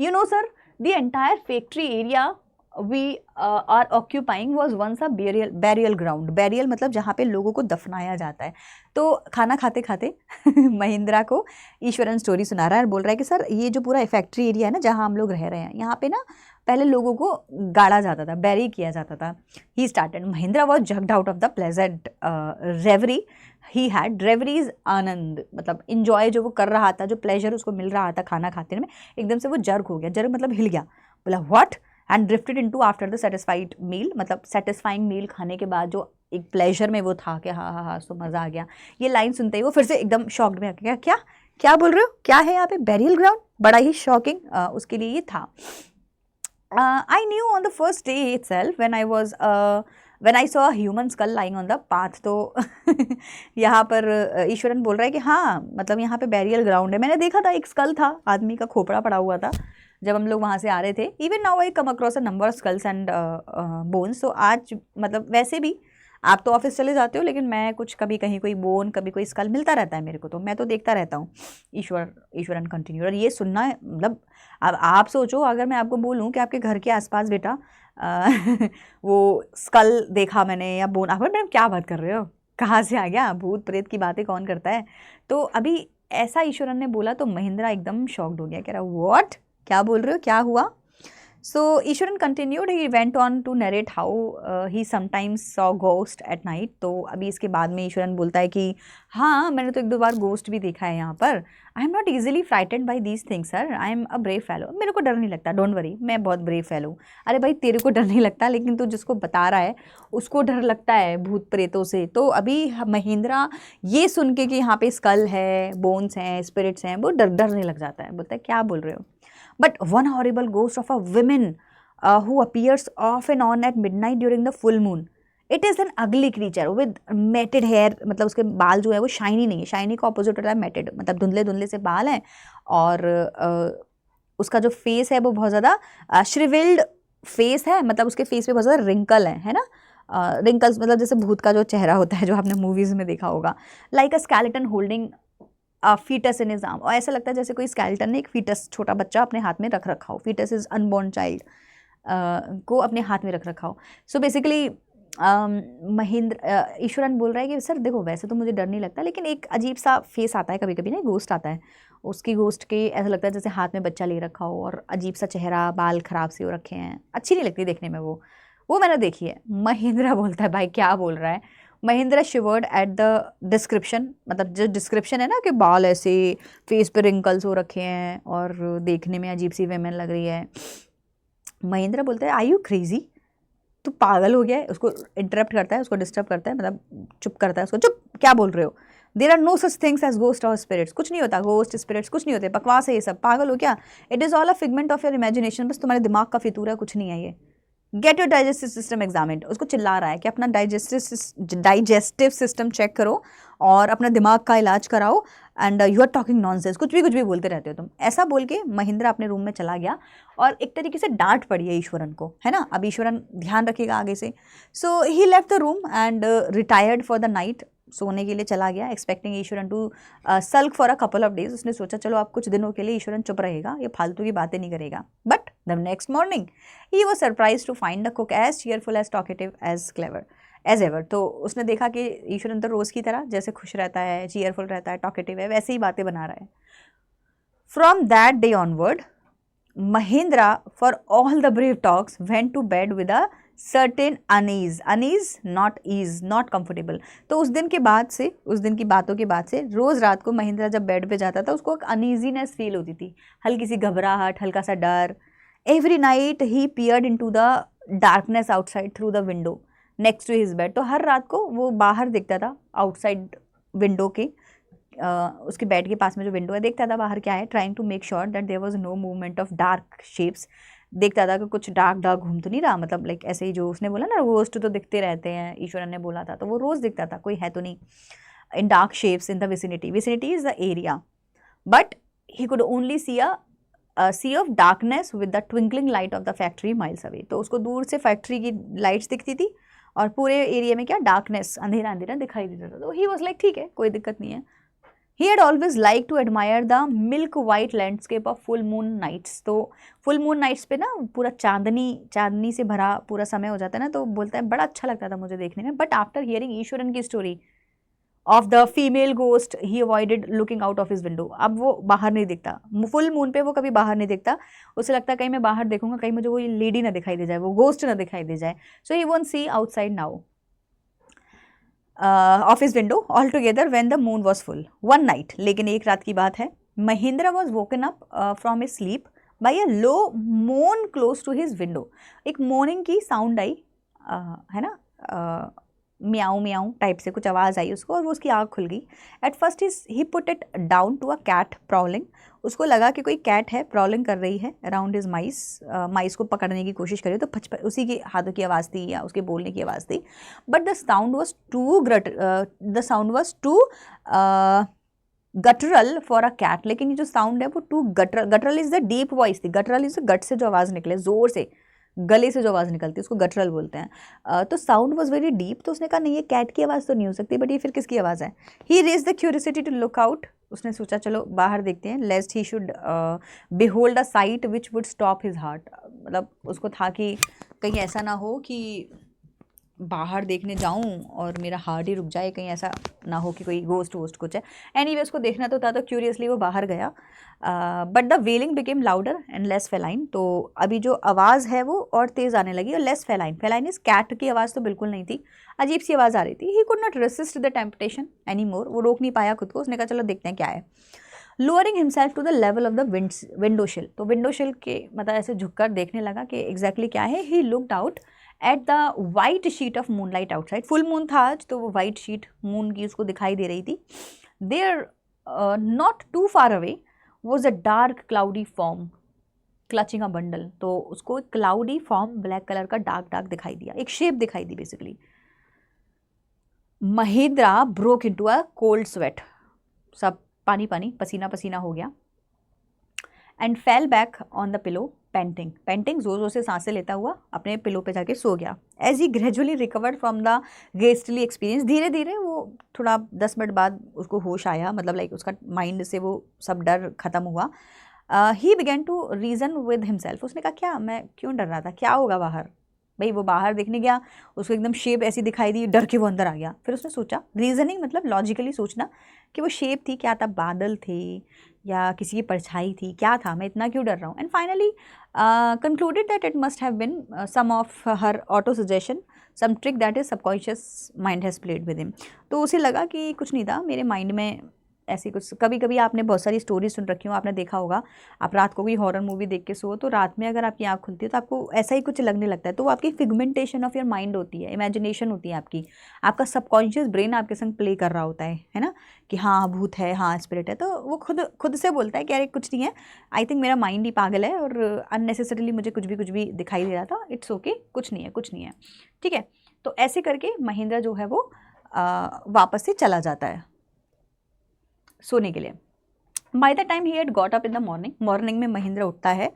You know sir, the entire factory area we are occupying was once a burial ground. Burial मतलब जहाँ पे लोगों को दफनाया जाता है। तो खाना खाते खाते महिंद्रा को ईश्वरन स्टोरी सुना रहा है और बोल रहा है कि सर ये जो पूरा फैक्ट्री एरिया है ना जहाँ हम लोग रह रहे हैं, यहाँ पे ना पहले लोगों को गाड़ा जाता था, बैरी किया जाता था। He started, Mahindra was jugged out of the pleasant reverie he had. Reveries आनंद मतलब इंजॉय जो वो कर रहा था, जो प्लेजर उसको मिल रहा था खाना खाते में, एकदम से वो जर्क हो गया। जर्क मतलब हिल गया, बोला what, and drifted into after the satisfied meal, मतलब सेटिस्फाइंग मील खाने के बाद जो एक प्लेजर में वो था कि हाँ हाँ हाँ सो मज़ा आ गया। ये लाइन सुनते ही वो फिर से एकदम शॉक्ड में आ गया, क्या क्या बोल रहे हो, क्या है यहाँ पे बेरियल ग्राउंड, बड़ा ही शॉकिंग उसके लिए ये था। I knew on the first day itself when I saw a human skull lying on the path। तो यहाँ पर ईश्वरन बोल रहा है कि हाँ मतलब यहाँ पे बैरियल ग्राउंड है, मैंने देखा था एक स्कल था, आदमी का खोपड़ा पड़ा हुआ था जब हम लोग वहाँ से आ रहे थे। Even now I come across a number of skulls and bones. तो आज मतलब वैसे भी आप तो ऑफिस चले जाते हो, लेकिन मैं कुछ कभी कहीं कोई बोन कभी कोई स्कल मिलता रहता है मेरे को, तो मैं तो देखता रहता हूँ। ईश्वरन कंटिन्यू। और ये सुनना है मतलब अब आप सोचो अगर मैं आपको बोलूँ कि आपके घर के आसपास बेटा वो स्कल देखा मैंने या बोन, आप मैडम क्या बात कर रहे हो, कहाँ से आ गया, भूत प्रेत की बातें कौन करता है। तो अभी ऐसा ईश्वरन ने बोला तो महिंद्रा एकदम शॉक्ड हो गया, कह रहा व्हाट, क्या बोल रहे हो, क्या हुआ। So Ishwaran continued, he went on to narrate how he sometimes saw ghost at night। तो अभी इसके बाद में ईश्वरन बोलता है कि हाँ मैंने तो एक दो बार गोस्ट भी देखा है यहाँ पर। I am not easily frightened by these things sir, I am a brave fellow, मेरे को डर नहीं लगता, डोंट वरी, मैं बहुत ब्रेव फेलो हूँ। अरे भाई तेरे को डर नहीं लगता, लेकिन तू जिसको बता रहा है उसको डर लगता है भूत प्रेतों से। तो अभी महिंद्रा ये सुन के कि यहाँ पे स्कल है, बोन्स हैं, स्पिरिट्स हैं, वो डरने लग जाता है, बोलता है क्या बोल रहे हो। But one horrible ghost of a woman who appears off and on at midnight during the full moon. It is an ugly creature with matted hair, मतलब उसके बाल जो है वो शाइनी नहीं है, शाइनी का ऑपोजिट होता है मैटेड, मतलब धुंधले धुंधले से बाल हैं। और उसका जो फेस है वो बहुत ज़्यादा श्रिविल्ड फेस है, मतलब उसके फेस पे बहुत ज़्यादा रिंकल है ना, रिंकल्स मतलब जैसे भूत का जो चेहरा होता है जो आपने मूवीज़ में देखा होगा। Like a skeleton holding foetus in his arm, और ऐसा लगता है जैसे कोई स्केलेटन ने एक फीटस छोटा बच्चा अपने हाथ में रख रखा हो, फीटस इज अनबॉर्न चाइल्ड को अपने हाथ में रख रखा हो। सो बेसिकली ईश्वरन बोल रहा है कि सर देखो वैसे तो मुझे डर नहीं लगता, लेकिन एक अजीब सा फेस आता है कभी कभी ना, गोस्ट आता है, उसकी गोस्ट के ऐसा लगता है जैसे हाथ में बच्चा ले रखा हो और अजीब सा चेहरा, बाल खराब से हो रखे हैं, अच्छी नहीं लगती देखने में वो मैंने देखी है। महिंद्रा बोलता है भाई क्या बोल रहा है। महिंद्रा शिवर्ड एट द डिस्क्रिप्शन, मतलब जो डिस्क्रिप्शन है ना कि बाल ऐसे, फेस पे रिंकल्स हो रखे हैं और देखने में अजीब सी वेमेन लग रही है। महिंद्रा बोलता है आई यू क्रेजी, तू पागल हो गया है। उसको इंटरप्ट करता है, उसको डिस्टर्ब करता है, मतलब चुप करता है उसको, चुप क्या बोल रहे हो, there are no such things as ghost और स्पिरिट्स, कुछ नहीं होता, गोस्ट स्पिरिट्स कुछ नहीं होते, बकवास है ये सब, पागल हो क्या, it is all a figment of your imagination, बस तुम्हारे दिमाग का फितूर है, कुछ नहीं है ये। Get your digestive system examined, उसको चिल्ला रहा है कि अपना डाइजेस्टिव सिस्टम चेक करो और अपना दिमाग का इलाज कराओ, and you are talking nonsense, कुछ भी बोलते रहते हो तुम। ऐसा बोल के महिंद्रा अपने रूम में चला गया और एक तरीके से डांट पड़ी है ईश्वरन को, है ना, अब ईश्वरन ध्यान रखेगा आगे से। So he left the room and retired for the night, सोने के लिए चला गया, expecting Iswaran to sulk for a couple of days. उसने सोचा चलो आप कुछ दिनों के लिए ईश्वरन चुप रहेगा, ये फालतू की बातें नहीं करेगा। But the next morning he was surprise to find the cook as cheerful as talkative as clever as ever. तो उसने देखा कि ईश्वरन तो रोज़ की तरह जैसे खुश रहता है, चीयरफुल रहता है, टॉकेटिव है, वैसे ही बातें बना रहा है। From that day onward Mahindra for all the brave talks went to bed with a certain uneasy not comfortable. तो उस दिन के बाद से, उस दिन की बातों के बाद से रोज़ रात को महिंद्रा जब बेड पे जाता था उसको एक अनईजीनेस फील होती थी, हल्की सी घबराहट, हल्का सा डर। Every night he peered into the darkness outside through the window next to his bed. तो हर रात को वो बाहर दिखता था आउटसाइड विंडो के, उसके बेड के पास में जो विंडो है, देखता था बाहर क्या है, trying to make sure that there was no movement of dark shapes. देखता था कि कुछ डार्क घूम तो नहीं रहा, मतलब लाइक ऐसे ही जो उसने बोला ना गोस्ट तो दिखते रहते हैं, ईश्वरन ने बोला था, तो वो रोज़ दिखता था, कोई है तो नहीं, in dark shapes in the vicinity is the area, but he could only see a sea of darkness with the twinkling light of the factory miles away. तो उसको दूर से फैक्ट्री की लाइट्स दिखती थी और पूरे एरिया में क्या डार्कनेस, अंधेरा अंधेरा दिखाई देता था। तो ही वॉज लाइक ठीक है, कोई दिक्कत नहीं है। He had always liked to admire the milk white landscape of full moon nights। तो फुल मून नाइट्स पे ना पूरा चांदनी से भरा पूरा समय हो जाता है ना, तो बोलता है बड़ा अच्छा लगता था मुझे देखने में। बट आफ्टर हियरिंग ईश्वरन की story of the female ghost he avoided looking out of his window. अब वो बाहर नहीं दिखता, फुल मून पे वो कभी बाहर नहीं दिखता, उसे लगता है कहीं मैं बाहर देखूंगा कहीं मुझे वो लेडी ना दिखाई दे जाए, वो गोस्ट ना दिखाई दे जाए। So he won't see outside now of his window all together when the moon was full one night. लेकिन एक रात की बात है, Mahindra was woken up from his sleep by a low moan close to his window. एक मोर्निंग की साउंड आई, है ना, म्याऊ म्याऊ टाइप से कुछ आवाज़ आई उसको, और वो उसकी आँख खुल गई। At first he put it down to a cat prowling. उसको लगा कि कोई कैट है प्रॉलिंग कर रही है अराउंड हिज माइस, माइस को पकड़ने की कोशिश कर रही, तो फच उसी के हाथों की आवाज़ थी या उसके बोलने की आवाज़ थी। But the sound was too guttural for a cat. लेकिन ये जो साउंड है वो too guttural, guttural is the deep voice थी, गटरल इज गट से जो आवाज़ निकले, ज़ोर से गले से जो आवाज़ निकलती है उसको गटरल बोलते हैं। तो साउंड वॉज वेरी डीप, तो उसने कहा नहीं ये कैट की आवाज़ तो नहीं हो सकती, बट ये फिर किसकी आवाज़ है। He raised the curiosity to look out. उसने सोचा चलो बाहर देखते हैं, lest he should behold a sight which would stop his heart. मतलब उसको था कि कहीं ऐसा ना हो कि बाहर देखने जाऊं और मेरा हार्ट ही रुक जाए, कहीं ऐसा ना हो कि कोई गोस्ट वोस्ट कुछ है। एनीवे उसको देखना तो था, तो क्यूरियसली वो बाहर गया। But the wailing became louder and less feline. तो अभी जो आवाज़ है वो और तेज़ आने लगी और लेस फेलाइन। फेलाइन इस कैट की आवाज़ तो बिल्कुल नहीं थी, अजीब सी आवाज़ आ रही थी। He could not resist the temptation any more. वो रोक नहीं पाया खुद को, उसने कहा चलो देखते हैं क्या है। Lowering himself to the level of the window sill. तो विंडो शिल के मतलब ऐसे झुककर देखने लगा कि एग्जैक्टली क्या है। He looked out at the white sheet of moon light outside. Full moon था आज, तो वो वाइट शीट मून की उसको दिखाई दे रही थी। There not too far away was a dark cloudy form clutching a bundle. तो उसको एक क्लाउडी फॉर्म ब्लैक कलर का डार्क डार्क दिखाई दिया, एक शेप दिखाई दी basically. Mahendra broke into a cold sweat. सब पानी पानी पसीना पसीना हो गया। And fell back on the pillow panting. Panting जोर जोर से सांसें लेता हुआ अपने पिलो पे जाके सो गया। As he gradually recovered from the ghastly experience. धीरे धीरे वो थोड़ा 10 मिनट बाद उसको होश आया, मतलब लाइक उसका माइंड से वो सब डर खत्म हुआ। He began to reason with himself. उसने कहा क्या मैं क्यों डर रहा था, क्या होगा बाहर। भाई वो बाहर देखने गया, उसको एकदम शेप ऐसी दिखाई दी, डर के वो अंदर आ गया। फिर उसने सोचा, रीजनिंग मतलब लॉजिकली सोचना कि वो शेप थी, क्या था, बादल थे या किसी की परछाई थी, क्या था, मैं इतना क्यों डर रहा हूँ। And finally concluded that it must have been some of her auto suggestion, some trick that is subconscious mind has played with him. तो उसे लगा कि कुछ नहीं था मेरे माइंड में ऐसी कुछ। कभी कभी आपने बहुत सारी स्टोरी सुन रखी हो, आपने देखा होगा, आप रात को कोई हॉरर मूवी देख के सो, तो रात में अगर आपकी आँख खुलती है तो आपको ऐसा ही कुछ लगने लगता है। तो वो आपकी फिगमेंटेशन ऑफ योर माइंड होती है, इमेजिनेशन होती है आपकी, आपका सबकॉन्शियस ब्रेन आपके संग प्ले कर रहा होता है ना, कि हाँ भूत है, हाँ स्पिरिट है। तो वो खुद से बोलता है कि अरे कुछ नहीं है, आई थिंक मेरा माइंड ही पागल है और अननेसेसरीली मुझे कुछ भी दिखाई दे रहा था, इट्स ओके, कुछ नहीं है कुछ नहीं है, ठीक है। तो ऐसे करके महेंद्र जो है वो वापस से चला जाता है सोने के लिए। By the time he had got up in the morning में महेंद्र उठता है,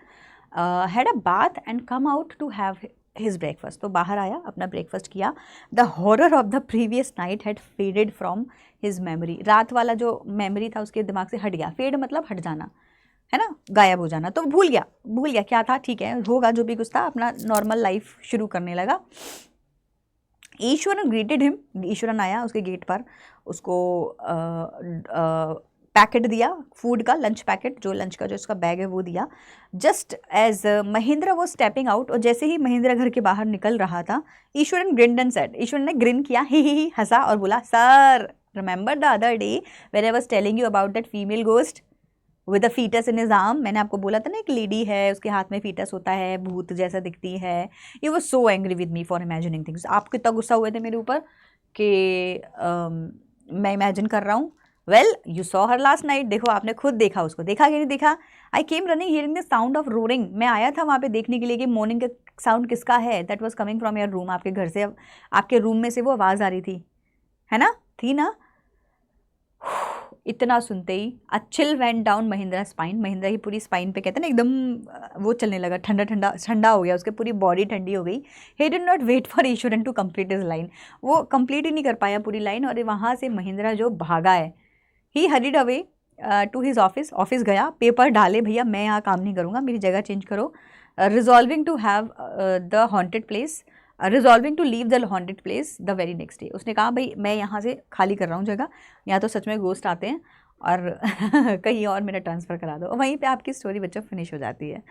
had a bath and come out to have his breakfast. तो बाहर आया, अपना ब्रेकफास्ट किया। The horror of the previous night had faded from his memory. रात वाला जो मेमोरी था उसके दिमाग से हट गया। फेड मतलब हट जाना, है ना, गायब हो जाना। तो भूल गया क्या था, ठीक है होगा जो भी कुछ था, अपना नॉर्मल लाइफ शुरू करने लगा। Eswaran greeted him. ईश्वरन आया उसके गेट पर, उसको पैकेट दिया फूड का, लंच पैकेट, जो लंच का जो उसका बैग है वो दिया। जस्ट एज महेंद्र वो स्टेपिंग आउट, और जैसे ही महेंद्र घर के बाहर निकल रहा था, Eshwaran grinned and said, Eshwaran ने ग्रिन किया, ही हंसा और बोला, sir remember the other day when I was telling you about that female ghost with a foetus in his arm. मैंने आपको बोला था ना एक लेडी है, उसके हाथ में फीटस होता है, भूत जैसा दिखती है। You was so angry with me for imagining things. आप कितना गुस्सा हुए थे मेरे ऊपर कि मैं इमेजिन कर रहा हूँ। Well you saw her last night. देखो आपने खुद देखा उसको, देखा कि नहीं देखा। I came running hearing the sound of roaring. मैं आया था वहाँ पे देखने के लिए कि मॉर्निंग का साउंड किसका है। That was coming from your room. आपके घर से, आपके रूम में से वो आवाज़ आ रही थी, है ना, थी ना। इतना सुनते ही a chill went down Mahendra spine. Mahendra की पूरी स्पाइन पे कहते हैं ना एकदम वो चलने लगा, ठंडा ठंडा ठंडा हो गया, उसकी पूरी बॉडी ठंडी हो गई। He did not wait for Eshwaran to complete his line. वो कंप्लीट ही नहीं कर पाया पूरी लाइन, और वहाँ से महेंद्रा जो भागा है। He hurried away to his office गया, पेपर डाले, भैया मैं यहाँ काम नहीं करूँगा, मेरी जगह चेंज करो। Resolving to have the haunted place, resolving to leave the haunted place the very next day. उसने कहा भाई मैं यहाँ से खाली कर रहा हूँ जगह, यहाँ तो सच में गोस्ट आते हैं, और कहीं और मेरा ट्रांसफ़र करा दो। वहीं पे आपकी स्टोरी बच्चों फिनिश हो जाती है।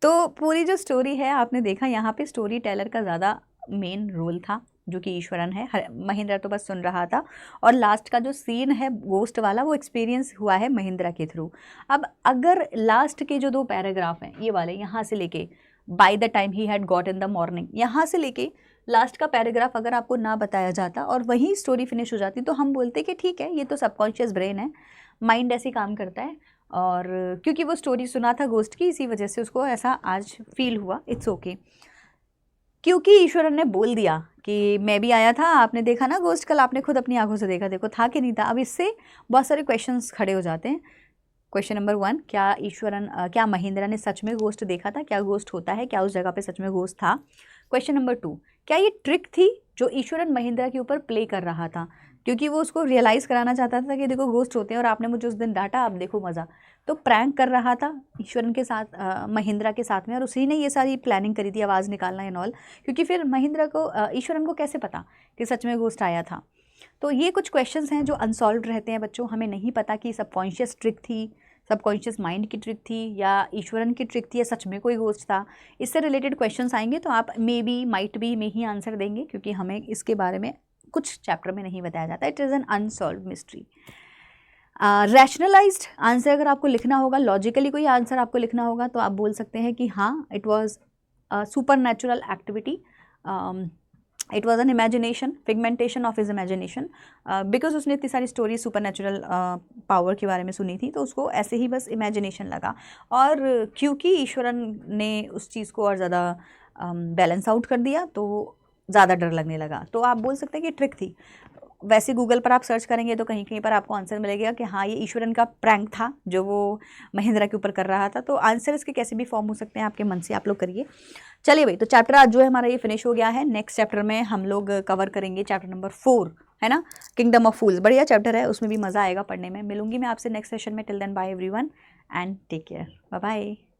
तो पूरी जो स्टोरी है आपने देखा, यहाँ पे स्टोरी टेलर का ज़्यादा मेन रोल था, जो कि ईश्वरन है। महिंद्रा तो बस सुन रहा था, और लास्ट का जो सीन है गोस्ट वाला वो एक्सपीरियंस हुआ है महिंद्रा के थ्रू। अब अगर लास्ट के जो 2 पैराग्राफ हैं ये वाले, यहाँ से लेके bye the time he had got in the morning, यहाँ से लेके लास्ट का पैराग्राफ अगर आपको ना बताया जाता और वही स्टोरी फिनिश हो जाती, तो हम बोलते कि ठीक है, ये तो सबकॉन्शियस ब्रेन है, माइंड ऐसे काम करता है, और क्योंकि वो स्टोरी सुना था गोस्ट की, इसी वजह से उसको ऐसा आज फील हुआ, इट्स ओके। क्योंकि ईश्वरन ने बोल दिया कि मैं भी आया था, आपने देखा ना गोस्ट कल, आपने खुद अपनी आंखों से देखा, देखो था कि नहीं था। अब इससे बहुत सारे क्वेश्चंस खड़े हो जाते हैं। क्वेश्चन नंबर 1, क्या महिंद्रा ने सच में गोस्ट देखा था? क्या गोस्ट होता है? क्या उस जगह पे सच में गोस्ट था? क्वेश्चन नंबर 2, क्या ये ट्रिक थी जो ईश्वरन महिंद्रा के ऊपर प्ले कर रहा था, क्योंकि वो उसको रियलाइज़ कराना चाहता था कि देखो गोस्ट होते हैं और आपने मुझे उस दिन डांटा, अब देखो मज़ा। तो प्रैंक कर रहा था ईश्वरन के साथ, महिंद्रा के साथ में, और उसी ने ये सारी प्लानिंग करी थी, आवाज़ निकालना एंड ऑल, क्योंकि फिर महिंद्रा को ईश्वरन को कैसे पता कि सच में गोस्ट आया था। तो ये कुछ क्वेश्चंस हैं जो अनसॉल्व्ड रहते हैं बच्चों। हमें नहीं पता कि सबकॉन्शियस ट्रिक थी, सबकॉन्शियस माइंड की ट्रिक थी, या ईश्वरन की ट्रिक थी, या सच में कोई गोस्ट था। इससे रिलेटेड क्वेश्चंस आएंगे तो आप मे बी, माइट बी में ही आंसर देंगे, क्योंकि हमें इसके बारे में कुछ चैप्टर में नहीं बताया जाता। It is an unsolved mystery. Rationalised answer अगर आपको लिखना होगा, लॉजिकली कोई आंसर आपको लिखना होगा, तो आप बोल सकते हैं कि हाँ, it was super natural activity, it was an imagination, figmentation of his imagination, because उसने इतनी सारी स्टोरी सुपर नेचुरल पावर के बारे में सुनी थी, तो उसको ऐसे ही बस इमेजिनेशन लगा। और क्योंकि ईश्वरन ने उस चीज़ को और ज़्यादा बैलेंस आउट कर दिया, तो ज़्यादा डर लगने लगा। तो आप बोल सकते हैं कि ट्रिक थी। वैसे गूगल पर आप सर्च करेंगे तो कहीं कहीं पर आपको आंसर मिलेगा कि हाँ, ये ईश्वरन का प्रैंक था जो वो महिंद्रा के ऊपर कर रहा था। तो आंसर इसके कैसे भी फॉर्म हो सकते हैं, आपके मन से आप लोग करिए। चलिए भाई, तो चैप्टर आज जो है हमारा ये फिनिश हो गया है। नेक्स्ट चैप्टर में हम लोग कवर करेंगे चैप्टर नंबर 4, है ना, किंगडम ऑफ फूल्स। बढ़िया चैप्टर है, उसमें भी मज़ा आएगा पढ़ने में। मिलूंगी मैं आपसे नेक्स्ट सेशन में। Till then bye everyone and take care, bye bye.